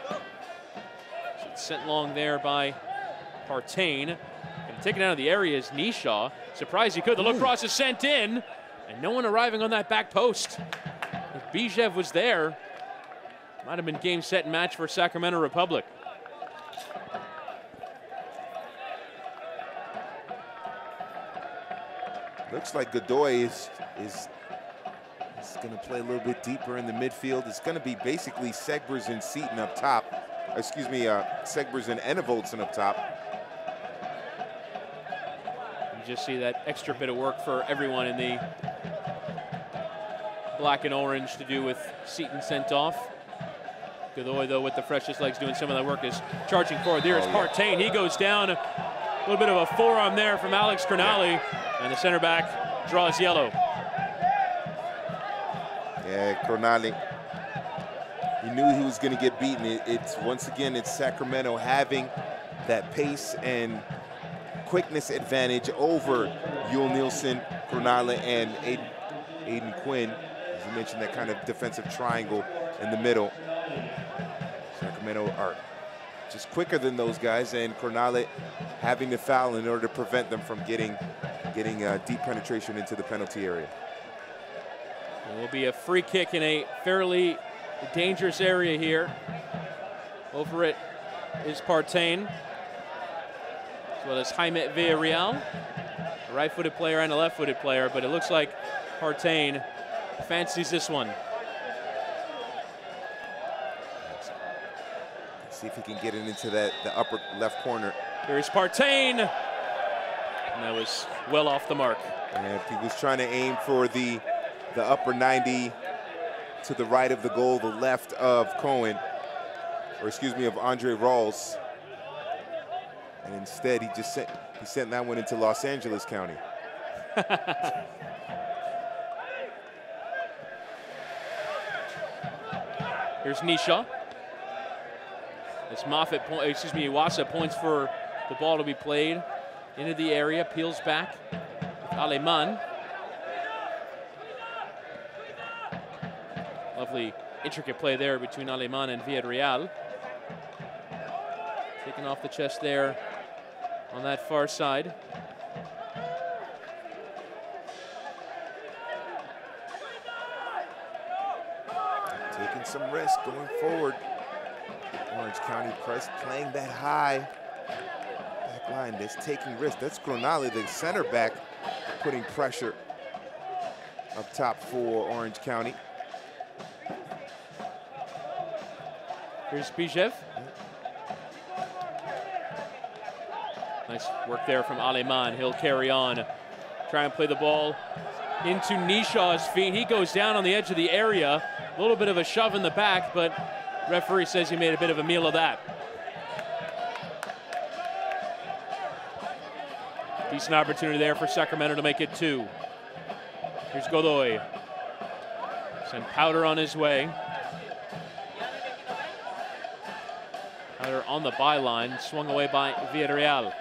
So it's sent long there by Partain. And taken out of the area is Nishaw. Surprised he could. The low cross is sent in, and no one arriving on that back post. If Bijev was there, might have been game, set, and match for Sacramento Republic. Looks like Godoy is going to play a little bit deeper in the midfield. It's going to be basically Segbers and Seton up top. Excuse me, Segbers and Enna Voltson up top. You just see that extra bit of work for everyone in the black and orange to do with Seton sent off. Godoy, though, with the freshest legs doing some of that work, is charging forward. There's Partain. He goes down. A little bit of a forearm there from Alex Crognale. And the center back draws yellow. Yeah, Crognale. He knew he was going to get beaten. It's once again, it's Sacramento having that pace and quickness advantage over Yul Nielsen, Cronulla, and Aiden Quinn. As you mentioned, that kind of defensive triangle in the middle. Sacramento are just quicker than those guys, and Cronulla having to foul in order to prevent them from getting deep penetration into the penalty area. It will be a free kick in a fairly dangerous area here. Over it is Partain, as well as Jaime Villarreal, a right-footed player and a left-footed player, but it looks like Partain fancies this one. See if he can get it into the upper left corner. Here's Partain, and that was well off the mark. And he was trying to aim for the upper 90 to the right of the goal, the left of Cohen, or excuse me, of Andre Rawls. And instead, he sent that one into Los Angeles County. Here's Nisha. As Iwasa points for the ball to be played into the area, peels back with Aleman. Lovely intricate play there between Aleman and Villarreal. Taken off the chest there on that far side. Taking some risk going forward. Orange County press playing that high back line. That's taking risk. That's Cronulla, the center back, putting pressure up top for Orange County. Here's Bijev. Nice work there from Aleman. He'll carry on, try and play the ball into Nishaw's feet. He goes down on the edge of the area. A little bit of a shove in the back, but referee says he made a bit of a meal of that. Decent opportunity there for Sacramento to make it 2. Here's Godoy. Send Powder on his way. Powder on the byline, swung away by Villarreal.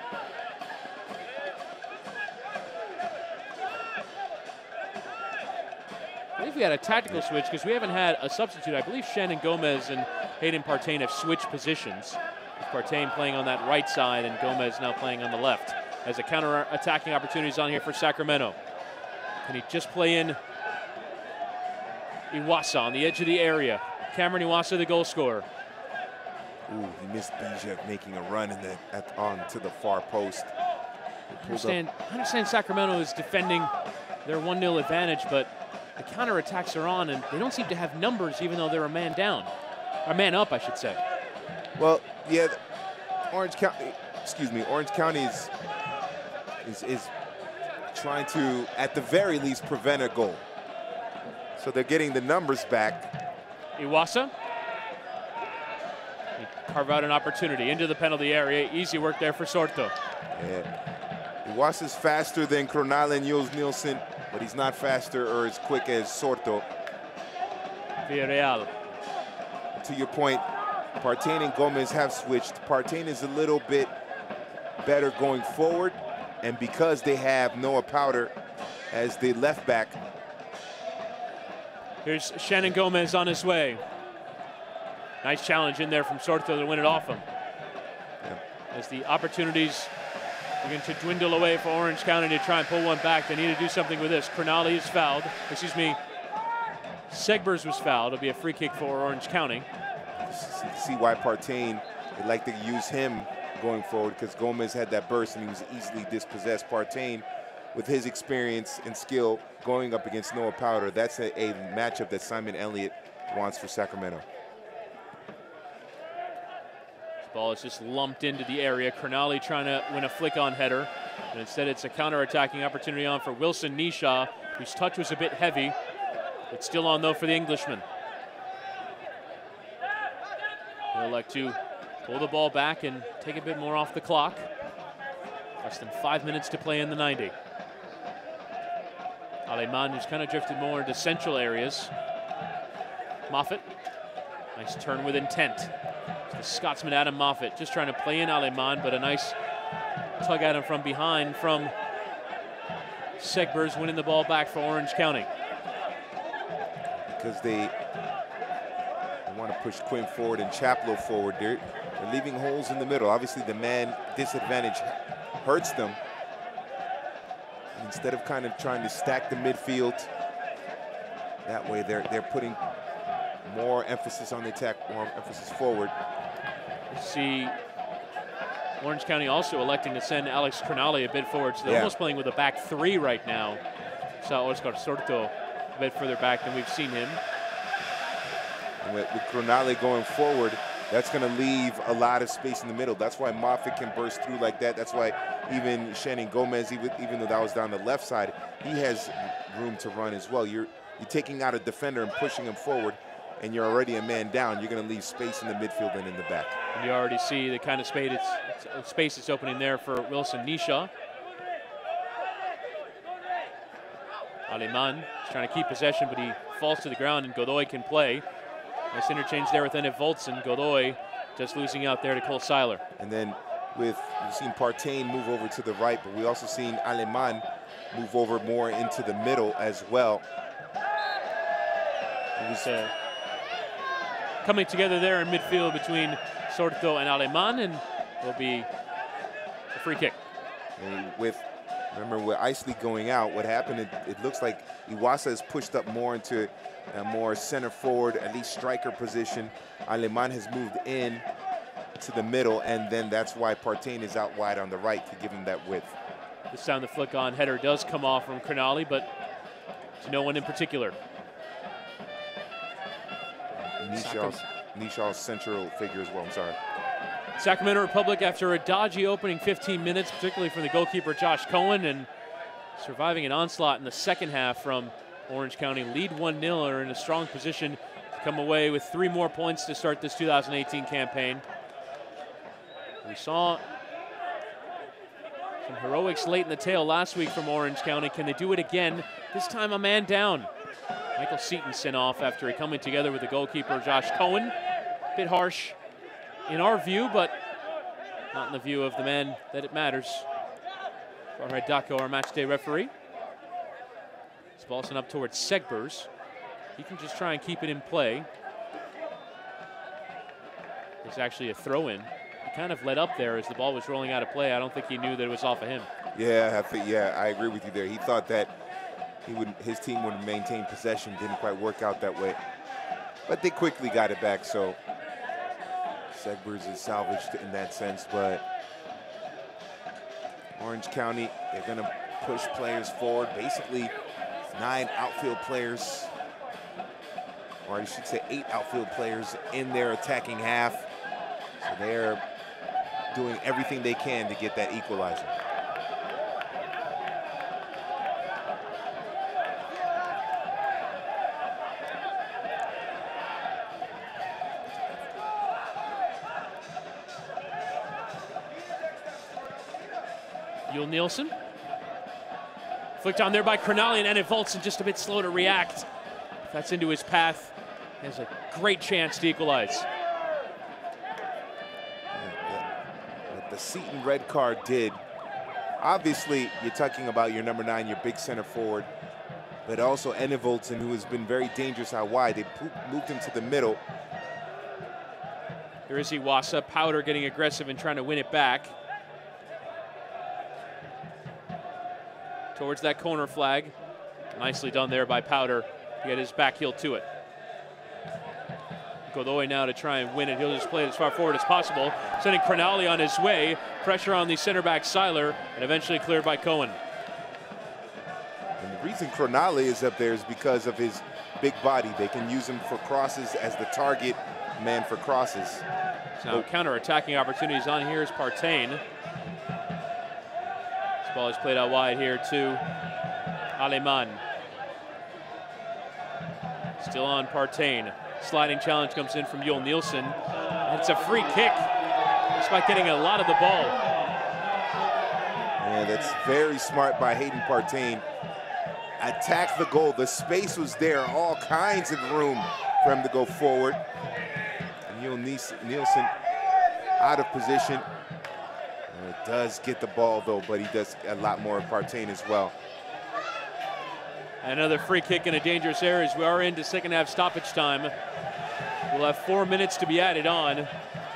I believe we had a tactical switch because we haven't had a substitute. I believe Shannon Gomez and Hayden Partain have switched positions. Partain playing on that right side and Gomez now playing on the left. As a counter-attacking opportunities on here for Sacramento. Can he just play in Iwasa on the edge of the area? Cameron Iwasa, the goal scorer. Ooh, he missed Bijev making a run on to the far post. I understand Sacramento is defending their 1-0 advantage, but the counterattacks are on, and they don't seem to have numbers even though they're a man down. Or man up, I should say. Well, yeah, Orange County is trying to, at the very least, prevent a goal. So they're getting the numbers back. Iwasa. Carve out an opportunity into the penalty area. Easy work there for Sorto. Yeah. Iwasa's faster than Cronulla and Yul Nielsen, but he's not faster or as quick as Sorto. Villarreal. To your point, Partain and Gomez have switched. Partain is a little bit better going forward, and because they have Noah Powder as the left back. Here's Shannon Gomez on his way. Nice challenge in there from Sorto to win it off him. Yeah. As the opportunities begin to dwindle away for Orange County to try and pull one back, they need to do something with this. Cronulla is fouled. Excuse me, Segbers was fouled. It'll be a free kick for Orange County. See why Partain, they'd like to use him going forward, because Gomez had that burst and he was easily dispossessed. Partain, with his experience and skill going up against Noah Powder, that's a matchup that Simon Elliott wants for Sacramento. This ball is just lumped into the area. Cronulla trying to win a flick-on header, and instead it's a counter-attacking opportunity on for Wilson Nisha, whose touch was a bit heavy. It's still on, though, for the Englishman. He'll like to pull the ball back and take a bit more off the clock. Less than 5 minutes to play in the 90. Aleman, who's kind of drifted more into central areas. Moffat. Nice turn with intent. The Scotsman Adam Moffat just trying to play in Aleman, but a nice tug at him from behind from Segbers, winning the ball back for Orange County. Because they want to push Quinn forward and Chaplow forward. They're leaving holes in the middle. Obviously, the man disadvantage hurts them. Instead of kind of trying to stack the midfield, that way they're putting more emphasis on the attack, more emphasis forward. You see Orange County also electing to send Alex Cronale a bit forward, so they're almost playing with a back three right now. So Oscar Sorto a bit further back than we've seen him. And with Cronale going forward, that's going to leave a lot of space in the middle. That's why Moffat can burst through like that. That's why even Shannon Gomez, even though that was down the left side, he has room to run as well. You're taking out a defender and pushing him forward, and you're already a man down. You're going to leave space in the midfield and in the back. And you already see the kind of space it's opening there for Wilson Nisha. Aleman is trying to keep possession, but he falls to the ground, and Godoy can play. Nice interchange there with Enif Voltsen. Godoy just losing out there to Cole Seiler. And then we've seen Partain move over to the right, but we also seen Aleman move over more into the middle as well. It was coming together there in midfield between Sorto and Aleman, and will be a free kick. And remember, with Isley going out, what happened, it looks like Iwasa is pushed up more into a more center forward, at least striker position. Aleman has moved in to the middle, and then that's why Partain is out wide on the right to give him that width. This time the flick on header does come off from Cronale, but to no one in particular. Nishaw's central figure as well, I'm sorry. Sacramento Republic, after a dodgy opening 15 minutes, particularly from the goalkeeper Josh Cohen, and surviving an onslaught in the second half from Orange County, lead 1-0, are in a strong position to come away with 3 more points to start this 2018 campaign. We saw some heroics late in the tail last week from Orange County. Can they do it again? This time a man down. Michael Seaton sent off after coming together with the goalkeeper Josh Cohen. A bit harsh in our view, but not in the view of the man that it matters. Farhad Dako, our match day referee. This ball sent up towards Segbers. He can just try and keep it in play. There's actually a throw-in. He kind of let up there as the ball was rolling out of play. I don't think he knew that it was off of him. Yeah, I agree with you there. He thought that his team would maintain possession. Didn't quite work out that way. But they quickly got it back, so Segbers is salvaged in that sense. But Orange County, they're going to push players forward. Basically, 9 outfield players, or I should say 8 outfield players in their attacking half. So they're doing everything they can to get that equalizer. Yul Nielsen. Flicked on there by Cronale, and Enif Voltsen just a bit slow to react. If that's into his path, he has a great chance to equalize. What the Seaton red card did, obviously you're talking about your number 9, your big center forward, but also Enif Voltsen, who has been very dangerous out wide. They moved him to the middle. There is Iwasa. Powder getting aggressive and trying to win it back. Towards that corner flag. Nicely done there by Powder to get his back heel to it. Godoy now to try and win it. He'll just play it as far forward as possible, sending Cronale on his way. Pressure on the center back Seiler, and eventually cleared by Cohen. And the reason Cronale is up there is because of his big body. They can use him for crosses as the target man for crosses. So now counter-attacking opportunities on here is Partain. Ball is played out wide here to Aleman. Still on Partain. Sliding challenge comes in from Yul Nielsen. And it's a free kick, despite getting a lot of the ball. Yeah, that's very smart by Hayden Partain. Attack the goal. The space was there. All kinds of room for him to go forward. Nielsen out of position. And it does get the ball, though, but he does a lot more Partain as well. Another free kick in a dangerous area as we are into second half stoppage time. We'll have 4 minutes to be added on.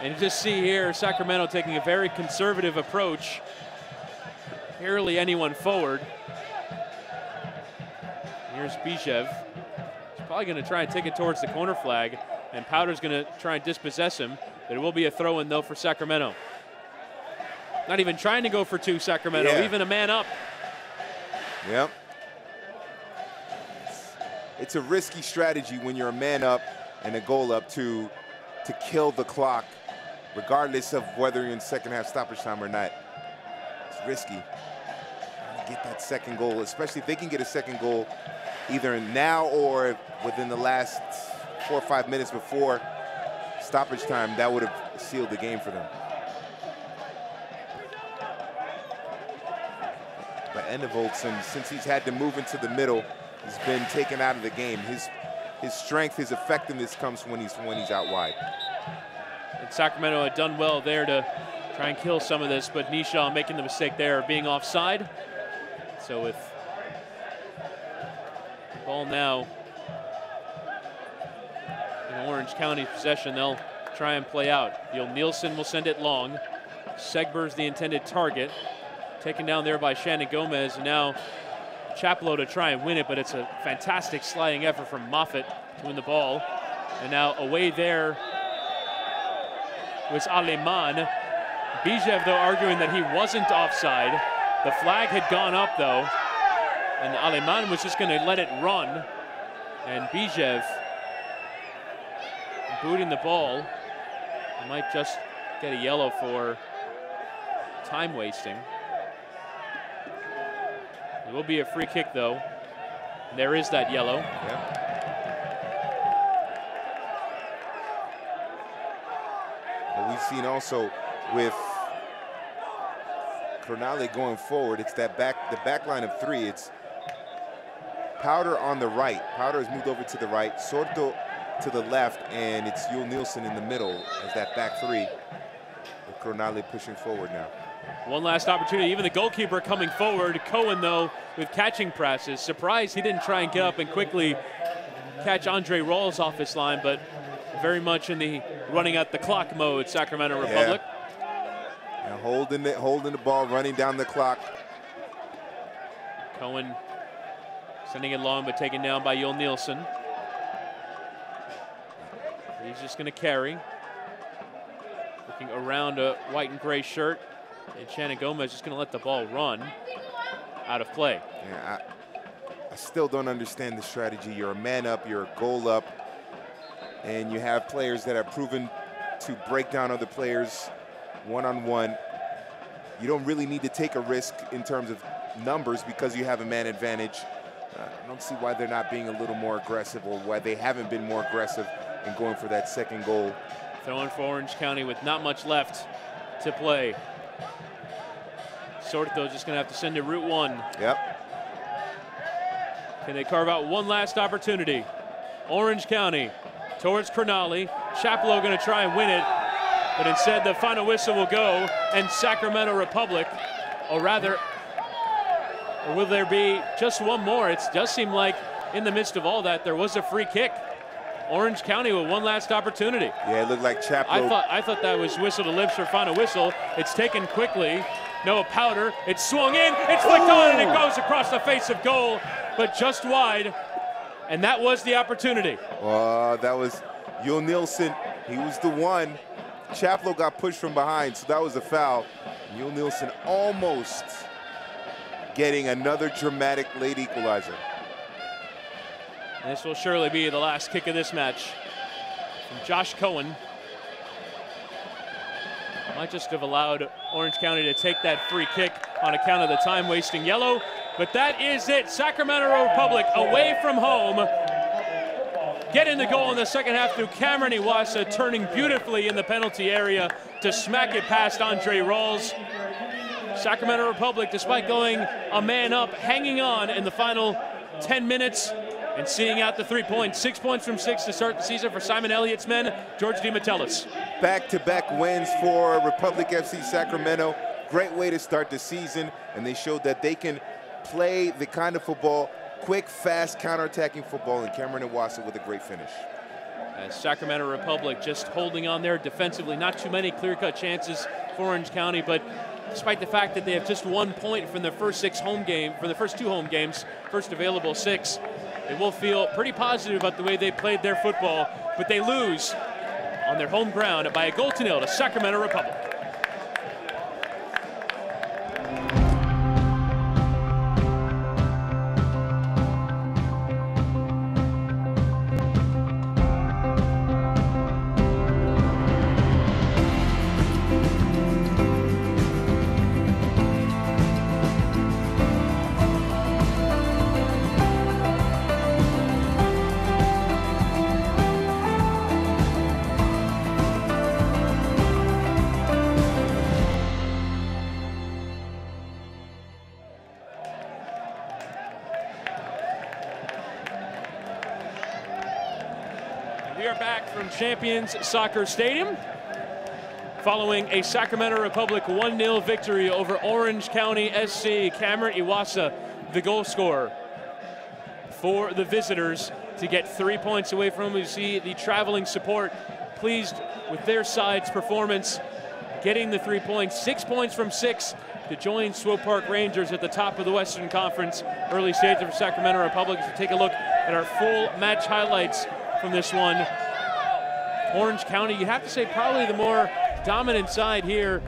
And you just see here Sacramento taking a very conservative approach. Barely anyone forward. Here's Bijev. He's probably going to try and take it towards the corner flag. And Powder's going to try and dispossess him. But it will be a throw-in, though, for Sacramento. Not even trying to go for two, Sacramento. Even a man up. Yep. It's a risky strategy when you're a man up and a goal up to kill the clock, regardless of whether you're in second half stoppage time or not. It's risky. Get that second goal, especially if they can get a second goal either now or within the last 4 or 5 minutes before stoppage time. That would have sealed the game for them. But Enevoldsen, since he's had to move into the middle, he's been taken out of the game. His strength, his effectiveness comes when he's out wide. And Sacramento had done well there to try and kill some of this, but Nishaw making the mistake there of being offside. So with the ball now in Orange County possession, they'll try and play out. Nielsen will send it long. Segber's the intended target. Taken down there by Shannon Gomez, and now Chaplow to try and win it, but it's a fantastic sliding effort from Moffitt to win the ball. And now away there was Aleman. Bijev, though, arguing that he wasn't offside. The flag had gone up, though, and Aleman was just going to let it run. And Bijev booting the ball. He might just get a yellow for time wasting. It will be a free kick, though. And there is that yellow. Yeah. What we've seen also with Crognale going forward, it's that the back line of three. It's Powder on the right. Powder has moved over to the right. Sorto to the left, and it's Yul Nielsen in the middle as that back three. With Crognale pushing forward now. One last opportunity, even the goalkeeper coming forward. Cohen, though, with catching presses. Surprised he didn't try and get up and quickly catch Andre Rawls off this line, but very much in the running at the clock mode, Sacramento Republic. And holding the ball, running down the clock. Cohen sending it long, but taken down by Yul Nielsen. He's just going to carry. Looking around a white and gray shirt. And Shannon Gomez is going to let the ball run out of play. Yeah, I still don't understand the strategy. You're a man up, you're a goal up, and you have players that have proven to break down other players one-on-one. You don't really need to take a risk in terms of numbers because you have a man advantage. I don't see why they're not being a little more aggressive, or why they haven't been more aggressive in going for that second goal. Throwing for Orange County with not much left to play. Sorto just going to have to send to Route 1. Yep. Can they carve out one last opportunity? Orange County towards Crognale. Chaplow going to try and win it, but instead the final whistle will go, and Sacramento Republic, or will there be just one more? It does seem like in the midst of all that, there was a free kick. Orange County with one last opportunity. Yeah, it looked like Chaplow. I thought that was whistle to lips for final whistle. It's taken quickly. Noah Powder, it's swung in, it's flicked on, and it goes across the face of goal, but just wide. And that was the opportunity. That was Yul Nielsen. He was the one. Chaplow got pushed from behind, so that was a foul. Yul Nielsen almost getting another dramatic late equalizer. And this will surely be the last kick of this match from Josh Cohen. Might just have allowed Orange County to take that free kick on account of the time-wasting yellow. But that is it. Sacramento Republic away from home. Getting the goal in the second half through Cameron Iwasa, turning beautifully in the penalty area to smack it past Andre Rawls. Sacramento Republic, despite going a man up, hanging on in the final 10 minutes and seeing out the 3 points. 6 points from 6 to start the season for Simon Elliott's men. George DeMatteis. Back-to-back wins for Republic FC Sacramento. Great way to start the season, and they showed that they can play the kind of football, quick, fast, counterattacking football, and Cameron Iwasa with a great finish. As Sacramento Republic just holding on there defensively. Not too many clear-cut chances for Orange County, but despite the fact that they have just 1 point from the first 2 home games, first available 6, they will feel pretty positive about the way they played their football, but they lose on their home ground by a 0-0 to Sacramento Republic. We are back from Champions Soccer Stadium following a Sacramento Republic 1-0 victory over Orange County SC. Cameron Iwasa, the goal scorer for the visitors to get 3 points away from them. You see the traveling support pleased with their side's performance, getting the 3 points. 6 points from 6 to join Swope Park Rangers at the top of the Western Conference. Early stage of Sacramento Republic. As we take a look at our full match highlights from this one, Orange County, you have to say, probably the more dominant side here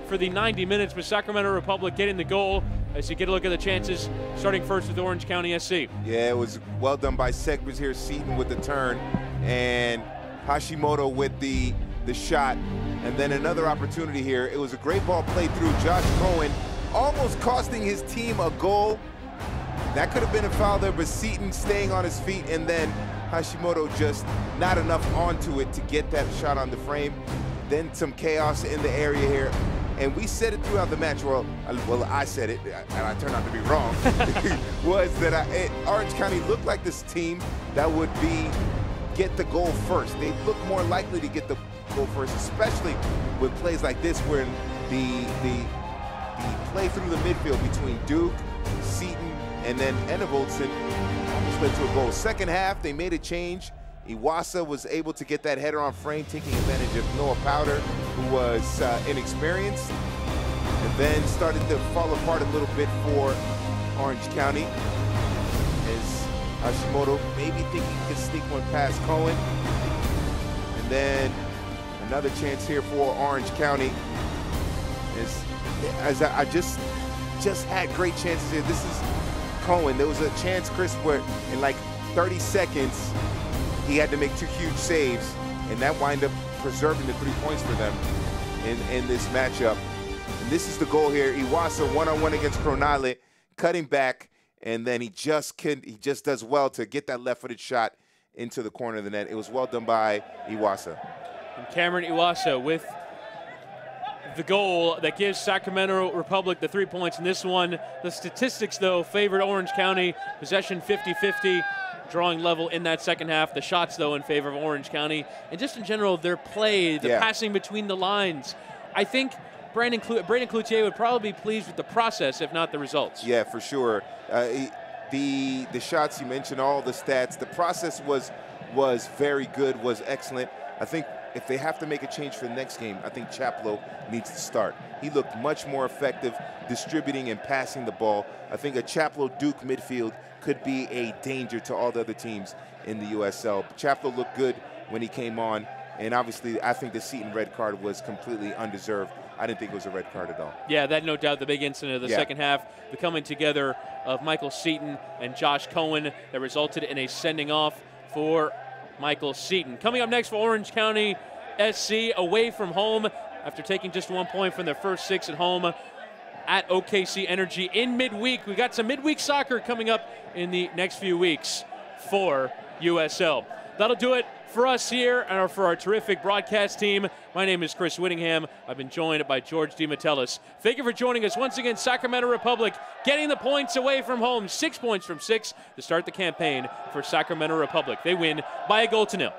for the 90 minutes, but Sacramento Republic getting the goal. As you get a look at the chances, starting first with Orange County SC. Yeah, it was well done by Segbers here, Seaton with the turn, and Hashimoto with the shot. And then another opportunity here. It was a great ball played through Josh Cohen, almost costing his team a goal. That could have been a foul there, but Seaton staying on his feet, and then Hashimoto just not enough onto it to get that shot on the frame. Then some chaos in the area here. And we said it throughout the match, well, I said it, and I turned out to be wrong, was that Orange County looked like this team that would get the goal first. They look more likely to get the goal first, especially with plays like this where the play through the midfield between Duke, Seaton, and then Enevoldsen almost led to a goal. Second half, they made a change. Iwasa was able to get that header on frame, taking advantage of Noah Powder, who was inexperienced, and then started to fall apart a little bit for Orange County, as Hashimoto maybe thinking he could sneak one past Cohen. And then another chance here for Orange County. As I just had great chances here. This is Cohen. There was a chance, Chris, where in like 30 seconds, he had to make 2 huge saves, and that wound up preserving the 3 points for them in this matchup. And this is the goal here. Iwasa one-on-one against Cronale, cutting back, and then he just does well to get that left-footed shot into the corner of the net. It was well done by Iwasa. And Cameron Iwasa with the goal that gives Sacramento Republic the 3 points in this one. The statistics, though, favored Orange County. Possession 50-50. Drawing level in that second half. The shots, though, in favor of Orange County. And just in general, their play, the passing between the lines. I think Brandon Cloutier would probably be pleased with the process, if not the results. Yeah, for sure. The shots, you mentioned all the stats. The process was very good, was excellent. I think if they have to make a change for the next game, I think Chaplow needs to start. He looked much more effective distributing and passing the ball. I think a Chaplow-Duke midfield could be a danger to all the other teams in the USL. Chaplow looked good when he came on, and obviously I think the Seaton red card was completely undeserved. I didn't think it was a red card at all. Yeah, that no doubt the big incident of the second half, the coming together of Michael Seaton and Josh Cohen that resulted in a sending off for Michael Seaton. Coming up next for Orange County SC, away from home after taking just 1 point from their first 6 at home at OKC Energy in midweek. We got some midweek soccer coming up in the next few weeks for USL. That'll do it For us here, and for our terrific broadcast team, my name is Chris Whittingham. I've been joined by George DeMattelis. Thank you for joining us once again. Sacramento Republic getting the points away from home. 6 points from 6 to start the campaign for Sacramento Republic. They win by 1-0.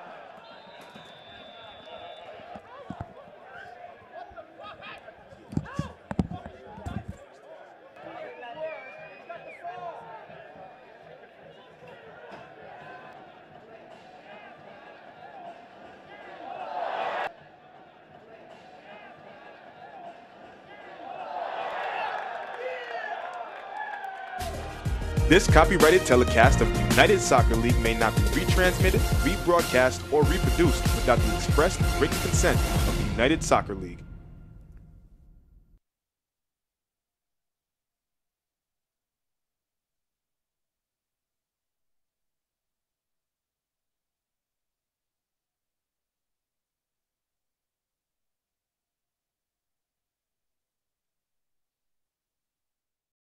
This copyrighted telecast of the United Soccer League may not be retransmitted, rebroadcast, or reproduced without the express written consent of the United Soccer League.